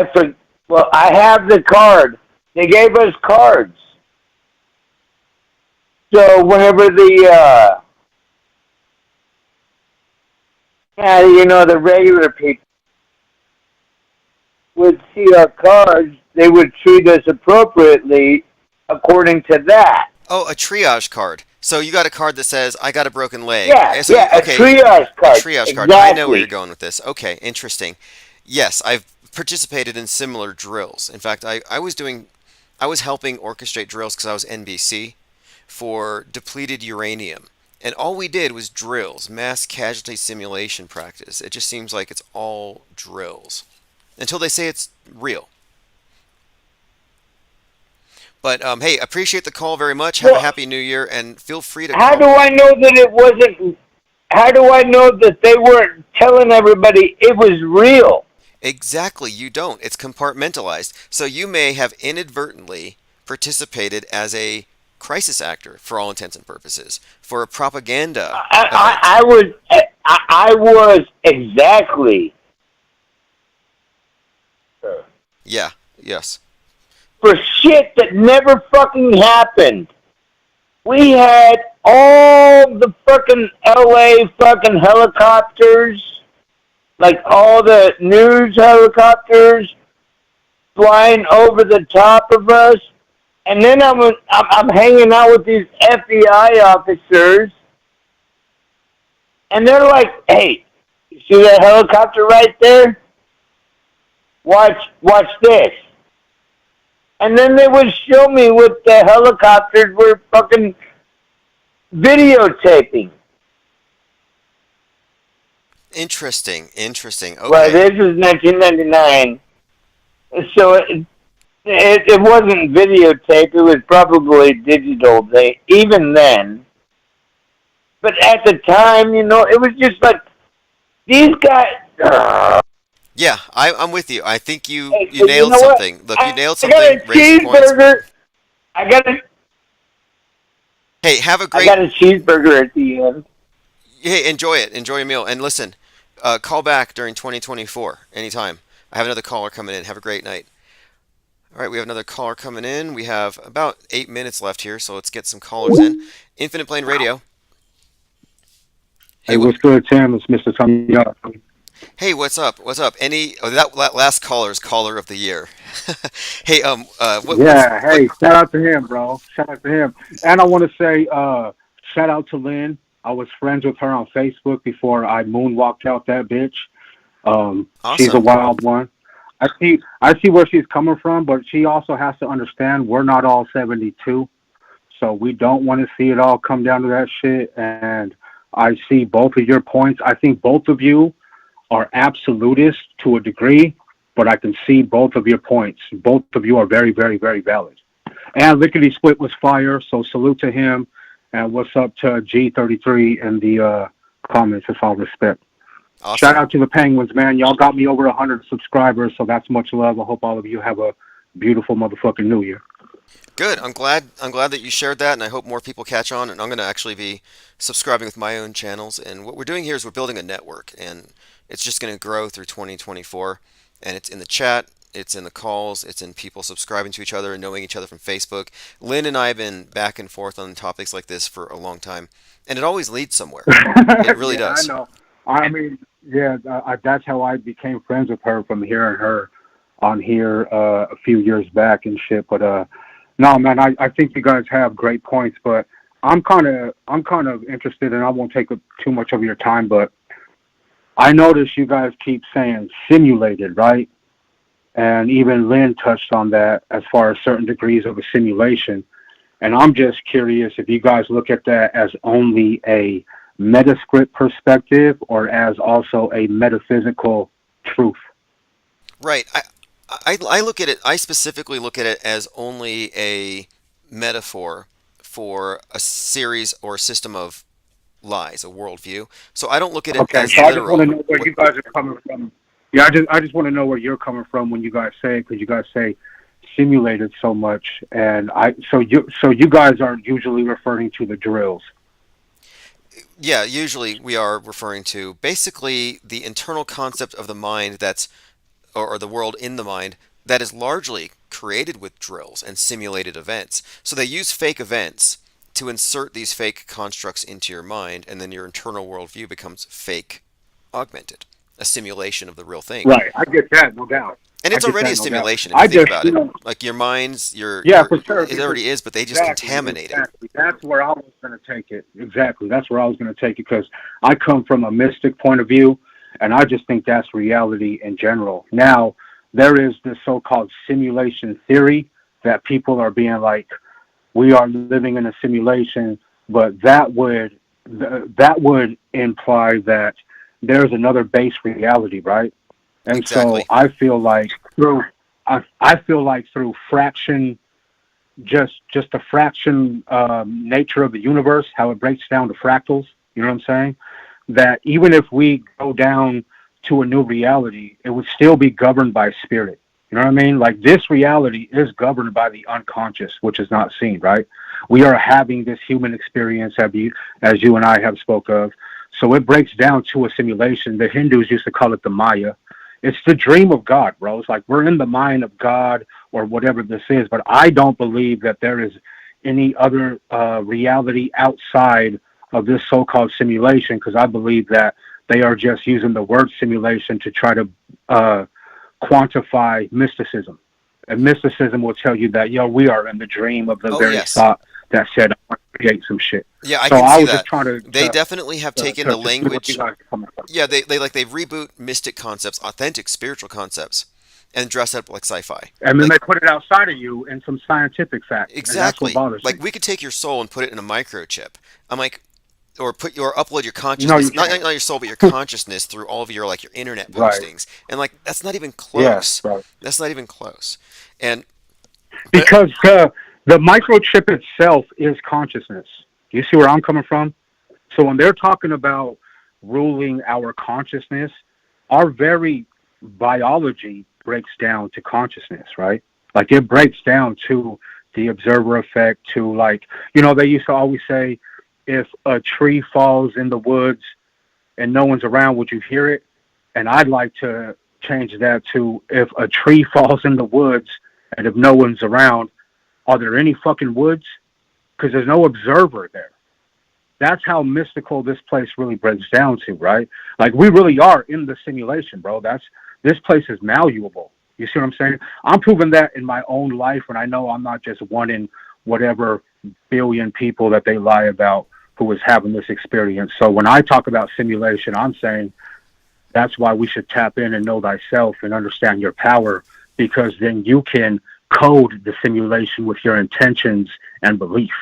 have the card. They gave us cards. So whenever the regular people would see our cards, they would treat us appropriately according to that. Oh, a triage card. So you got a card that says, I got a broken leg. Yeah, So, a triage card. A triage card. Exactly. I know where you're going with this. Okay, interesting. Yes, I've participated in similar drills. In fact, I was helping orchestrate drills because I was NBC for depleted uranium. And all we did was drills, mass casualty simulation practice. It just seems like it's all drills. Until they say it's real. But hey, appreciate the call very much. Have a happy New Year, and feel free to call. How do I know that it wasn't? How do I know that they weren't telling everybody it was real? Exactly, you don't. It's compartmentalized. So you may have inadvertently participated as a crisis actor, for all intents and purposes, for a propaganda. I was exactly. Yeah. Yes. For shit that never fucking happened. We had all the fucking LA fucking helicopters, like all the news helicopters flying over the top of us. And then I'm hanging out with these FBI officers, and they're like, "Hey, you see that helicopter right there? Watch this." And then they would show me what the helicopters were fucking videotaping. Interesting. Okay. Well, this was 1999, so it wasn't videotape. It was probably digital. Even then, but at the time, it was just like these guys. Yeah, I'm with you. I think you Hey, nailed something. Look, you nailed something. I got a cheeseburger. Hey, have a great. I got a cheeseburger at the end. Hey, enjoy it. Enjoy your meal. And listen, call back during 2024 anytime. I have another caller coming in. Have a great night. All right, we have another caller coming in. We have about 8 minutes left here, so let's get some callers in. Infinite Plane Radio. Hey, what's good, Tim? It's Mr. Tommy. Hey, what's up? That last caller is caller of the year. Hey, hey, shout out to him, bro. Shout out to him. And I want to say, shout out to Lynn. I was friends with her on Facebook before I moonwalked out that bitch. Awesome. She's a wild one. I see where she's coming from, but she also has to understand we're not all 72. So we don't want to see it all come down to that shit. And I see both of your points. I think both of you are absolutist to a degree, but I can see both of your points. Both of you are very, very, very valid. And Lickety Split was fire, so salute to him. And what's up to G33 in the comments, with all respect. Awesome. Shout out to the Penguins, man. Y'all got me over 100 subscribers, so that's much love. I hope all of you have a beautiful motherfucking New Year. Good. I'm glad that you shared that, and I hope more people catch on. And I'm going to actually be subscribing with my own channels. And what we're doing here is we're building a network, and it's just going to grow through 2024. And it's in the chat, it's in the calls, it's in people subscribing to each other and knowing each other from Facebook. Lynn and I have been back and forth on topics like this for a long time, and it always leads somewhere. It really does. I know. I mean, yeah, that's how I became friends with her, from hearing her on here a few years back and shit. But no, man, I think you guys have great points. But I'm kind of interested, and I won't take up too much of your time. But I notice you guys keep saying simulated, right? And even Lynn touched on that as far as certain degrees of a simulation. And I'm just curious if you guys look at that as only a metascript perspective or as also a metaphysical truth? Right. I look at it. I specifically look at it as only a metaphor for a series or a system of lies, a worldview. So I don't look at it Okay, as so I just want to literal. know where you guys are coming from. Yeah, I just want to know where you're coming from when you guys say, because you guys say simulated so much, and so you guys are usually referring to the drills. Yeah, usually we are referring to basically the internal concept of the mind or the world in the mind that is largely created with drills and simulated events. So they use fake events to insert these fake constructs into your mind, and then your internal worldview becomes fake augmented, a simulation of the real thing. Right, I get that, no doubt. And I it's get already a that, no doubt. simulation if I you think just, about you it. know, Like your mind's, yeah, for sure. it already is, but they just contaminate it. Exactly. That's where I was going to take it. Exactly. That's where I was going to take it because I come from a mystic point of view, and I just think that's reality in general. Now, there is this so-called simulation theory that people are being like, we are living in a simulation, but that would imply that there's another base reality, right? And Exactly. so I feel like through fraction, just the fraction nature of the universe, how it breaks down to fractals. You know what I'm saying? That even if we go down to a new reality, it would still be governed by spirit. You know what I mean? Like this reality is governed by the unconscious, which is not seen, right? We are having this human experience, as you and I have spoke of. So it breaks down to a simulation. The Hindus used to call it the Maya. It's the dream of God, bro. It's like we're in the mind of God or whatever this is. But I don't believe that there is any other reality outside of this so-called simulation, because I believe that they are just using the word simulation to try to quantify mysticism. And mysticism will tell you that, we are in the dream of the Yes. thought that said, I want to create some shit. Yeah, I So can I see was that. just trying to. They definitely have taken the see where language. you guys are coming from. Yeah, they reboot mystic concepts, authentic spiritual concepts, and dress it up like sci-fi. And then Like, they put it outside of you in some scientific fact. exactly. And that's what bothers Like me. we could take your soul and put it in a microchip. I'm like, or upload your No, consciousness, you not can't. your soul, but your consciousness through all of your your internet Right. postings, and like that's not even Yes, close. right. That's not even close. And Because the microchip itself is consciousness. Do you see where I'm coming from? So when they're talking about ruling our consciousness, our very biology breaks down to consciousness, right? Like it breaks down to the observer effect, to they used to always say, if a tree falls in the woods and no one's around, would you hear it? And I'd like to change that to, if a tree falls in the woods and if no one's around, are there any fucking woods? Because there's no observer there. That's how mystical this place really breaks down to, right? Like we really are in the simulation, bro. This place is malleable. You see what I'm saying? I'm proving that in my own life, and I know I'm not just one in whatever billion people that they lie about who is having this experience. So when I talk about simulation, I'm saying that's why we should tap in and know thyself and understand your power, because then you can code the simulation with your intentions and belief.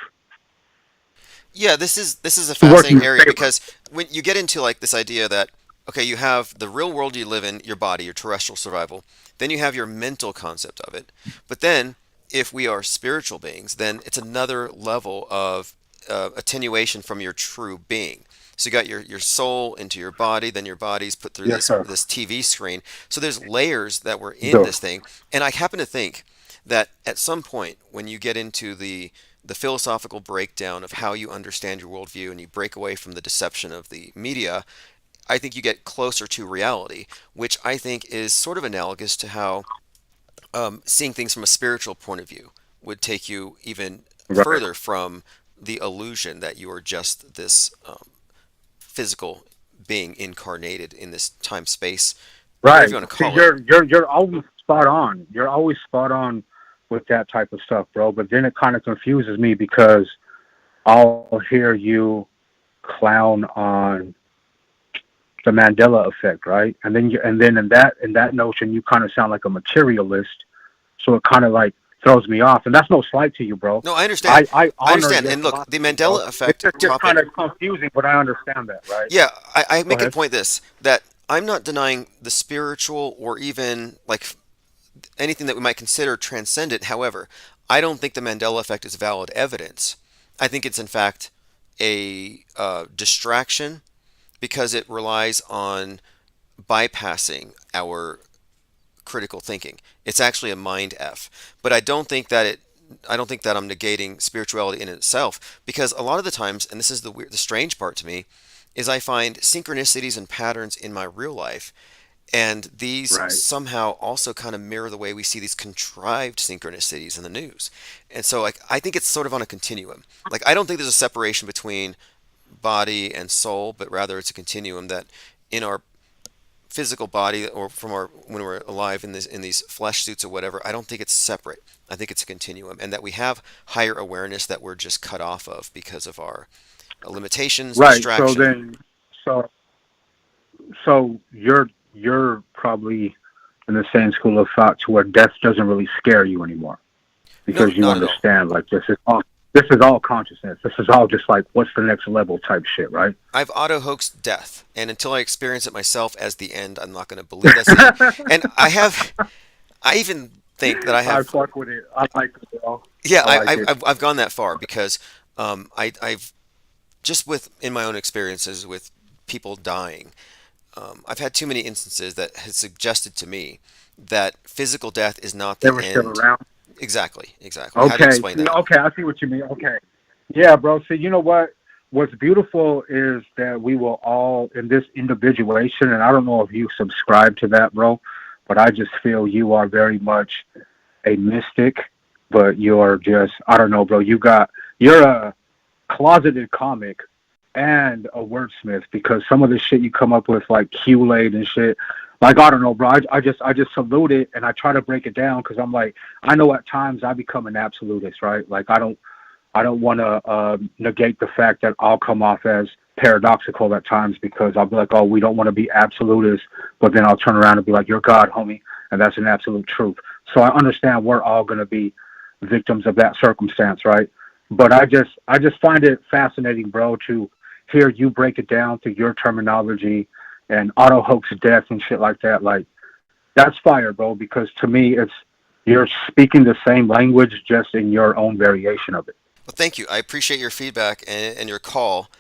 yeah, this is a To work in fascinating your area favor. because when you get into like this idea that okay, you have the real world you live in, your body, your terrestrial survival, then you have your mental concept of it, but then if we are spiritual beings, then it's another level of attenuation from your true being. So you got your soul into your body, then your body's put through Yes, sir. this TV screen. So there's layers that were in Sure. this thing, and I happen to think that at some point when you get into the philosophical breakdown of how you understand your worldview and you break away from the deception of the media, I think you get closer to reality, which I think is sort of analogous to how seeing things from a spiritual point of view would take you even Right. further from the illusion that you are just this physical being incarnated in this time space, whatever Right. you want to See, call it. you're always spot on. You're always spot on with that type of stuff, bro. But then it kind of confuses me because I'll hear you clown on the Mandela effect, right? And then in that notion, you kind of sound like a materialist. So it kind of like throws me off, and that's no slight to you, bro. No, I understand. I honor understand. your And look, the philosophy, bro. Mandela effect It's just topic. kind of confusing, but I understand that, right? Yeah, I Go make a ahead. point this that I'm not denying the spiritual or even like anything that we might consider transcendent. However, I don't think the Mandela effect is valid evidence. I think it's in fact a distraction because it relies on bypassing our critical thinking. It's actually a mind F. But I don't think that I'm negating spirituality in itself because a lot of the times, and this is the strange part to me, is I find synchronicities and patterns in my real life, and these Right. somehow also kind of mirror the way we see these contrived synchronicities in the news. And so like I think it's sort of on a continuum. Like I don't think there's a separation between body and soul, but rather it's a continuum that in our physical body or from our when we're alive in these flesh suits or whatever, I don't think it's separate. I think it's a continuum, and that we have higher awareness that we're just cut off of because of our limitations, Right. So distraction. then, so so you're probably in the same school of thought to where death doesn't really scare you anymore No, because you not at all. understand like this is all consciousness. This is all just like what's the next level type shit, right? I've auto hoaxed death, and until I experience it myself as the end, I'm not going to believe that's the end. And I even think that I I have, fuck with it. I like it, bro. yeah, I like it. I've gone that far because I've just in my own experiences with people dying, I've had too many instances that has suggested to me that physical death is not They the were still end. around. Exactly, exactly. How do you Okay. explain See, that? okay, I see what you mean. Okay. Yeah, bro. See, you know what? What's beautiful is that we will all in this individuation, and I don't know if you subscribe to that, bro, but I just feel you are very much a mystic, but you're just I don't know, bro. You're a closeted comic and a wordsmith because some of the shit you come up with like Kool-Aid and shit. Like I don't know, bro. I just salute it and I try to break it down because I'm like I know at times I become an absolutist, right? Like I don't want to negate the fact that I'll come off as paradoxical at times because I'll be like, oh, we don't want to be absolutists, but then I'll turn around and be like, you're God, homie, and that's an absolute truth. So I understand we're all going to be victims of that circumstance, right? But I just find it fascinating, bro, to hear you break it down through your terminology and auto hoax death and shit like that. Like that's fire, bro, because to me you're speaking the same language just in your own variation of it. Well, thank you. I appreciate your feedback and your call.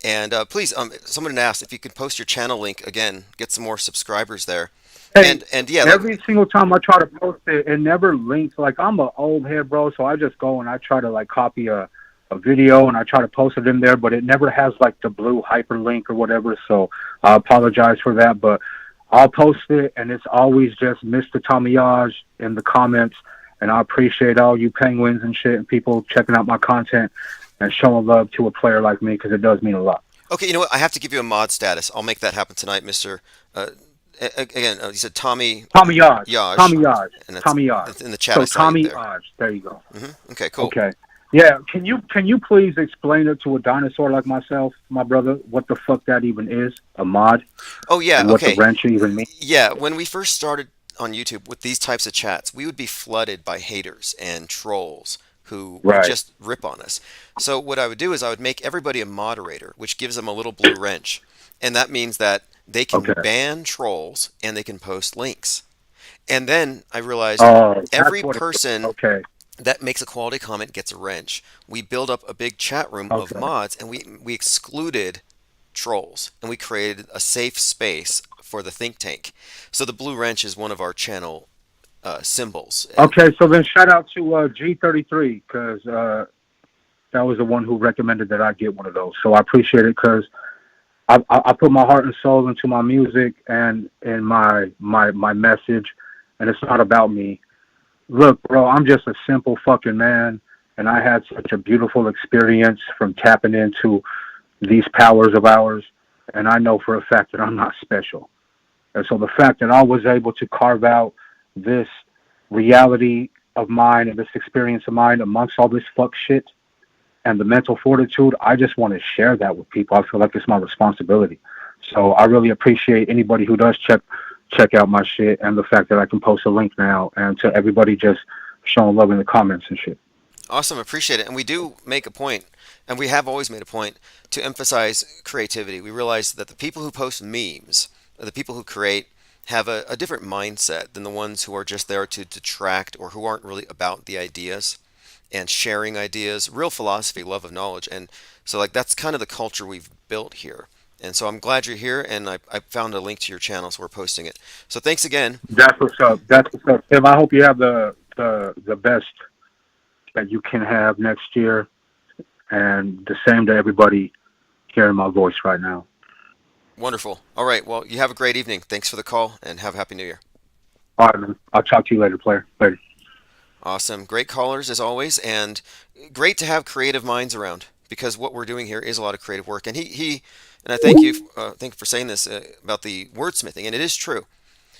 And please, someone had asked if you could post your channel link again, get some more subscribers there. Hey, And yeah, every single time I try to post it, it never links. Like I'm an old head, bro, so I just go and I try to like copy a video and I try to post it in there, but it never has like the blue hyperlink or whatever. So I apologize for that, but I'll post it, and it's always just Mr. Tommyage in the comments. And I appreciate all you penguins and shit and people checking out my content and showing love to a player like me because it does mean a lot. okay, you know what? I have to give you a mod status. I'll make that happen tonight, Mr. Again, you said Tommy Tommyage. Yaj. Tommyage. And Tommyage. that's in the chat. So I saw you there. Tommyage. There you go. Okay, cool. Okay. Yeah, can you please explain it to a dinosaur like myself, my brother, what the fuck that even is? A mod? Oh, yeah, And what okay. the wrench even means? Yeah, when we first started on YouTube with these types of chats, we would be flooded by haters and trolls who would Right. just rip on us. So what I would do is I would make everybody a moderator, which gives them a little blue wrench. And that means that they can Okay. ban trolls and they can post links. And then I realized Oh, that's every what it is. person Okay. that makes a quality comment gets a wrench. We build up a big chat room of Okay. mods, and we excluded trolls, and we created a safe space for the think tank. So the blue wrench is one of our channel symbols. Okay, so then shout out to G33 because that was the one who recommended that I get one of those. So I appreciate it because I put my heart and soul into my music and in my message, and it's not about me. Look, bro, I'm just a simple fucking man, and I had such a beautiful experience from tapping into these powers of ours, and I know for a fact that I'm not special. And so the fact that I was able to carve out this reality of mine and this experience of mine amongst all this fuck shit and the mental fortitude, I just want to share that with people. I feel like it's my responsibility. So I really appreciate anybody who does check out my shit and the fact that I can post a link now. And to everybody just showing love in the comments and shit. Awesome, appreciate it. And we do make a point, and we have always made a point to emphasize creativity. We realize that the people who post memes, or the people who create, have a different mindset than the ones who are just there to detract or who aren't really about the ideas and sharing ideas, real philosophy, love of knowledge. And so, like, that's kind of the culture we've built here. And so I'm glad you're here, and I found a link to your channel, so we're posting it. So thanks again. That's what's up. That's what's up, Tim. I hope you have the best that you can have next year, and the same to everybody hearing my voice right now. Wonderful. All right. Well, you have a great evening. Thanks for the call, and have a Happy New Year. All right, man. I'll talk to you later, player. Later. Awesome. Great callers as always, and great to have creative minds around, because what we're doing here is a lot of creative work. And and I thank you for saying this about the wordsmithing, and it is true.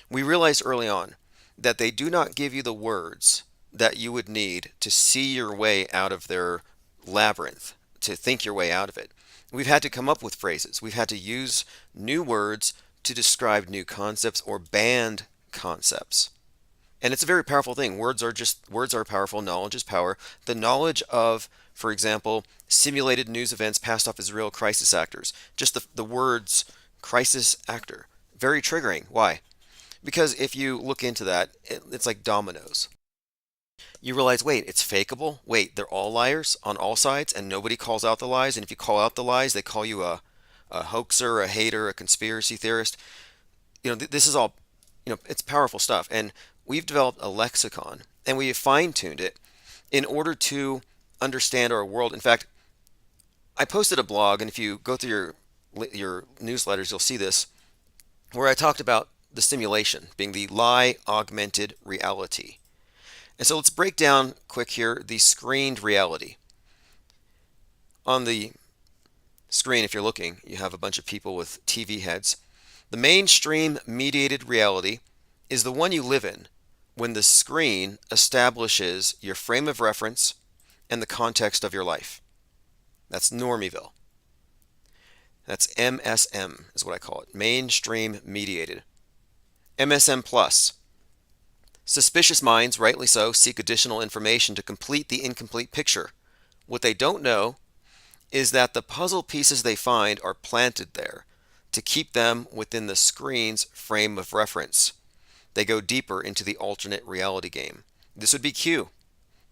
We realized early on that they do not give you the words that you would need to see your way out of their labyrinth, to think your way out of it. We've had to come up with phrases. We've had to use new words to describe new concepts or banned concepts. And it's a very powerful thing. Words are powerful. Knowledge is power. The knowledge of, for example, simulated news events passed off as real crisis actors. Just the words crisis actor. Very triggering. Why? Because if you look into that, it's like dominoes. You realize, wait, it's fakeable. Wait, they're all liars on all sides, and nobody calls out the lies. And if you call out the lies, they call you a hoaxer, a hater, a conspiracy theorist. This is all, it's powerful stuff. And we've developed a lexicon, and we have fine-tuned it in order to understand our world. In fact, I posted a blog, and if you go through your newsletters, you'll see this, where I talked about the simulation being the lie augmented reality. And so let's break down quick here the screened reality. On the screen, if you're looking, you have a bunch of people with TV heads. The mainstream mediated reality is the one you live in when the screen establishes your frame of reference and the context of your life. That's Normieville. That's MSM is what I call it. Mainstream mediated. MSM plus. Suspicious minds, rightly so, seek additional information to complete the incomplete picture. What they don't know is that the puzzle pieces they find are planted there to keep them within the screen's frame of reference. They go deeper into the alternate reality game. This would be Q.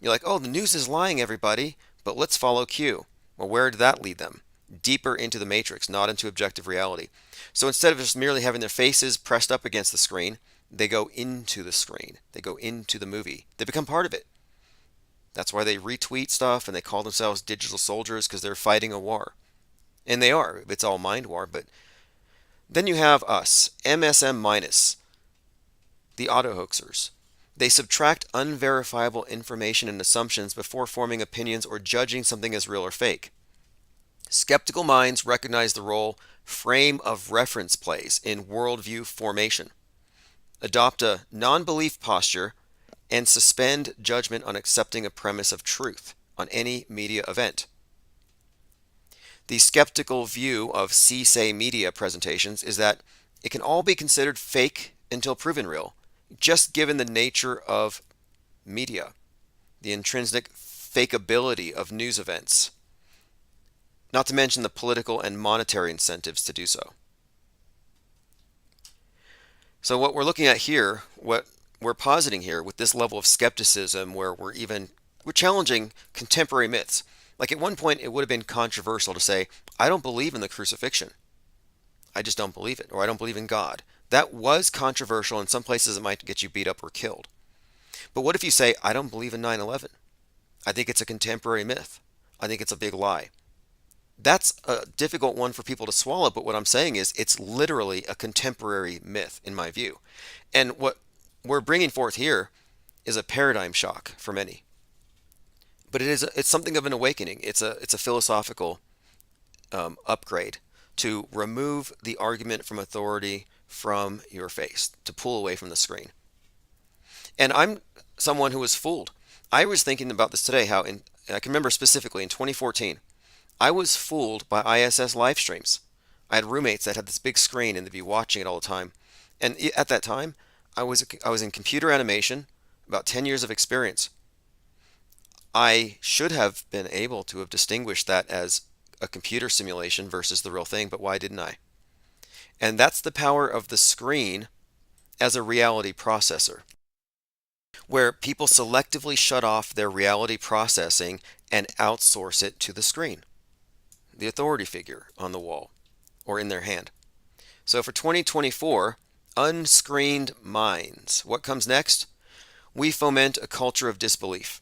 You're like, oh, the news is lying, everybody, but let's follow Q. Well, where did that lead them? Deeper into the matrix, not into objective reality. So instead of just merely having their faces pressed up against the screen, they go into the screen. They go into the movie. They become part of it. That's why they retweet stuff and they call themselves digital soldiers, because they're fighting a war. And they are. It's all mind war. But then you have us, MSM minus, the auto hoaxers. They subtract unverifiable information and assumptions before forming opinions or judging something as real or fake. Skeptical minds recognize the role frame of reference plays in worldview formation. Adopt a non-belief posture and suspend judgment on accepting a premise of truth on any media event. The skeptical view of CSA media presentations is that it can all be considered fake until proven real, just given the nature of media, the intrinsic fakeability of news events, not to mention the political and monetary incentives to do so. So what we're looking at here, what we're positing here with this level of skepticism, where we're challenging contemporary myths. Like at one point, it would have been controversial to say, I don't believe in the crucifixion. I just don't believe it, or I don't believe in God. That was controversial. In some places, it might get you beat up or killed. But what if you say, I don't believe in 9/11? I think it's a contemporary myth. I think it's a big lie. That's a difficult one for people to swallow, but what I'm saying is it's literally a contemporary myth, in my view. And what we're bringing forth here is a paradigm shock for many. But it's something of an awakening. It's a philosophical upgrade to remove the argument from authority from your face, to pull away from the screen. And I'm someone who was fooled. I was thinking about this today, I can remember specifically in 2014, I was fooled by ISS live streams. I had roommates that had this big screen and they'd be watching it all the time. And at that time, I was in computer animation, about 10 years of experience. I should have been able to have distinguished that as a computer simulation versus the real thing, but why didn't I? And that's the power of the screen as a reality processor, where people selectively shut off their reality processing and outsource it to the screen, the authority figure on the wall or in their hand. So for 2024, unscreened minds. What comes next? We foment a culture of disbelief.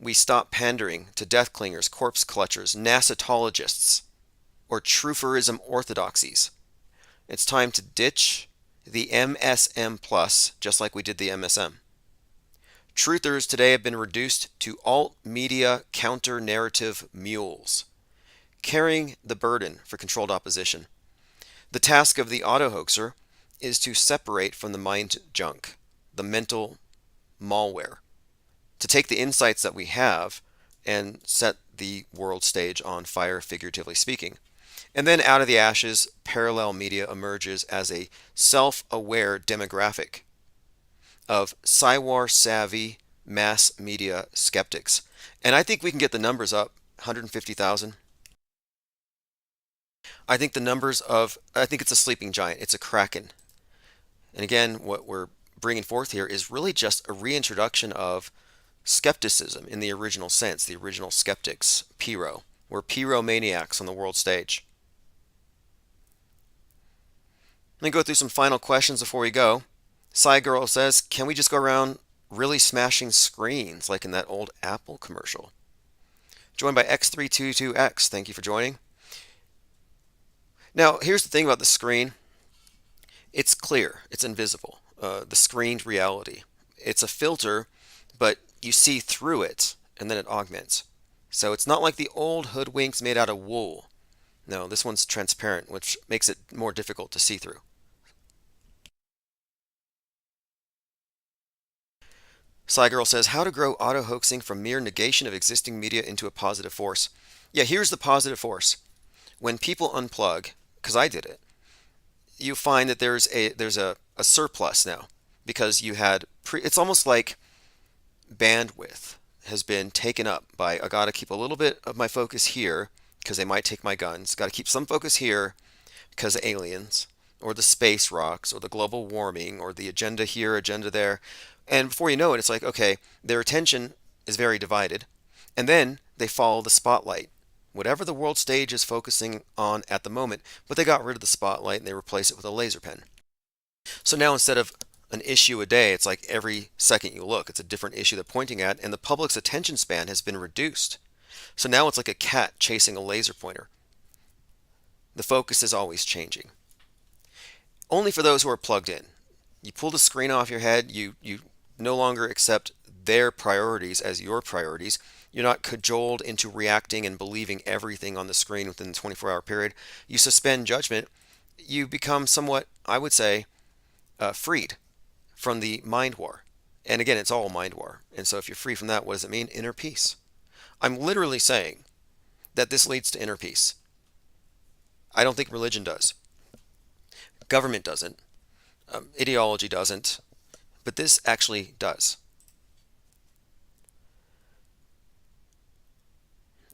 We stop pandering to death clingers, corpse clutchers, nasatologists, or truthorism orthodoxies. It's time to ditch the MSM plus, just like we did the MSM. Truthers today have been reduced to alt-media counter-narrative mules, carrying the burden for controlled opposition. The task of the auto-hoaxer is to separate from the mind junk, the mental malware, to take the insights that we have and set the world stage on fire, figuratively speaking. And then out of the ashes, parallel media emerges as a self-aware demographic of Cywar-savvy mass media skeptics. And I think we can get the numbers up, 150,000. I think it's a sleeping giant. It's a kraken. And again, what we're bringing forth here is really just a reintroduction of skepticism in the original sense, the original skeptics, Pyrrho. We're Pyrrhomaniacs on the world stage. Let me go through some final questions before we go. Girl says, can we just go around really smashing screens like in that old Apple commercial? Joined by X322X. Thank you for joining. Now, here's the thing about the screen. It's clear. It's invisible. The screened reality. It's a filter, but you see through it, and then it augments. So it's not like the old hoodwinks made out of wool. No, this one's transparent, which makes it more difficult to see through. Girl says, how to grow auto-hoaxing from mere negation of existing media into a positive force. Yeah, here's the positive force. When people unplug, because I did it, you find that there's a surplus now, because you had it's almost like bandwidth has been taken up by, I got to keep a little bit of my focus here because they might take my guns, got to keep some focus here because of aliens or the space rocks or the global warming or the agenda here, agenda there. And before you know it, it's like, okay, their attention is very divided, and then they follow the spotlight, whatever the world stage is focusing on at the moment, but they got rid of the spotlight and they replaced it with a laser pen. So now instead of an issue a day, it's like every second you look, it's a different issue they're pointing at, and the public's attention span has been reduced. So now it's like a cat chasing a laser pointer. The focus is always changing. Only for those who are plugged in. You pull the screen off your head, you no longer accept their priorities as your priorities. You're not cajoled into reacting and believing everything on the screen within the 24-hour period. You suspend judgment. You become somewhat, I would say, freed from the mind war. And again, it's all mind war. And so if you're free from that, what does it mean? Inner peace. I'm literally saying that this leads to inner peace. I don't think religion does. Government doesn't. Ideology doesn't. But this actually does.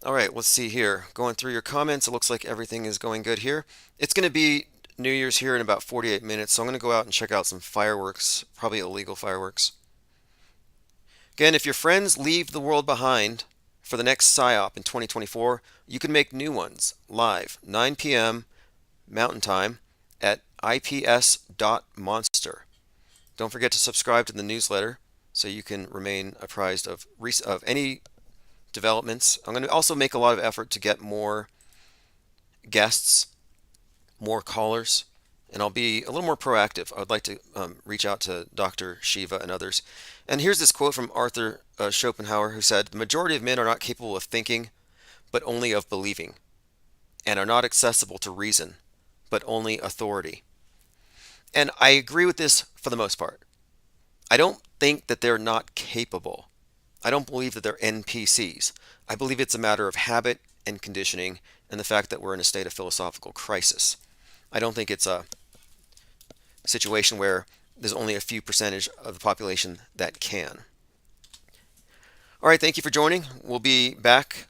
All right, let's see here. Going through your comments, it looks like everything is going good here. It's going to be New Year's here in about 48 minutes, so I'm going to go out and check out some fireworks, probably illegal fireworks. Again, if your friends leave the world behind for the next PSYOP in 2024, you can make new ones live, 9 p.m. Mountain Time at ips.monster. Don't forget to subscribe to the newsletter so you can remain apprised of any developments. I'm going to also make a lot of effort to get more guests, more callers, and I'll be a little more proactive. I would like to reach out to Dr. Shiva and others. And here's this quote from Arthur Schopenhauer, who said, "The majority of men are not capable of thinking, but only of believing, and are not accessible to reason, but only authority." And I agree with this for the most part. I don't think that they're not capable. I don't believe that they're NPCs. I believe it's a matter of habit and conditioning and the fact that we're in a state of philosophical crisis. I don't think it's a situation where there's only a few percentage of the population that can. All right, thank you for joining. We'll be back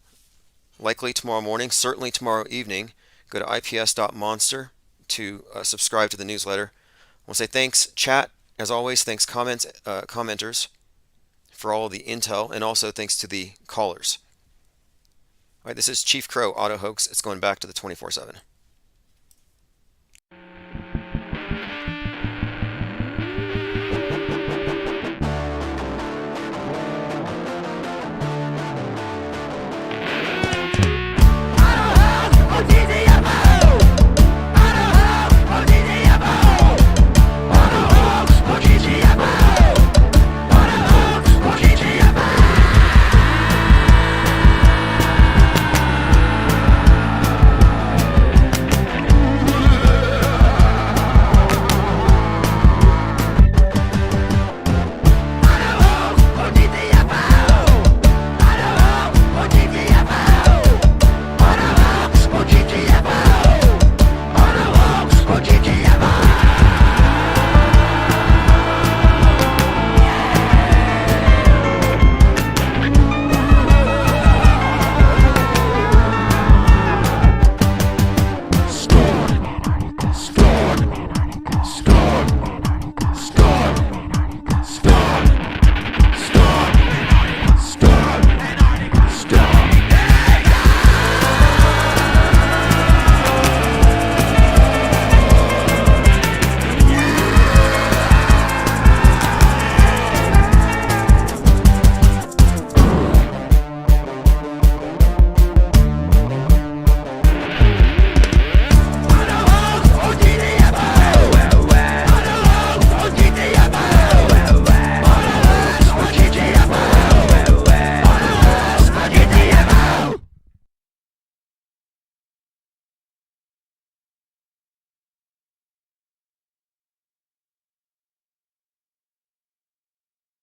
likely tomorrow morning, certainly tomorrow evening. Go to ips.monster to subscribe to the newsletter. I want to say thanks, chat, as always. Thanks, commenters, for all the intel, and also thanks to the callers. All right, this is Chief Crow Auto Hoax. It's going back to the 24/7.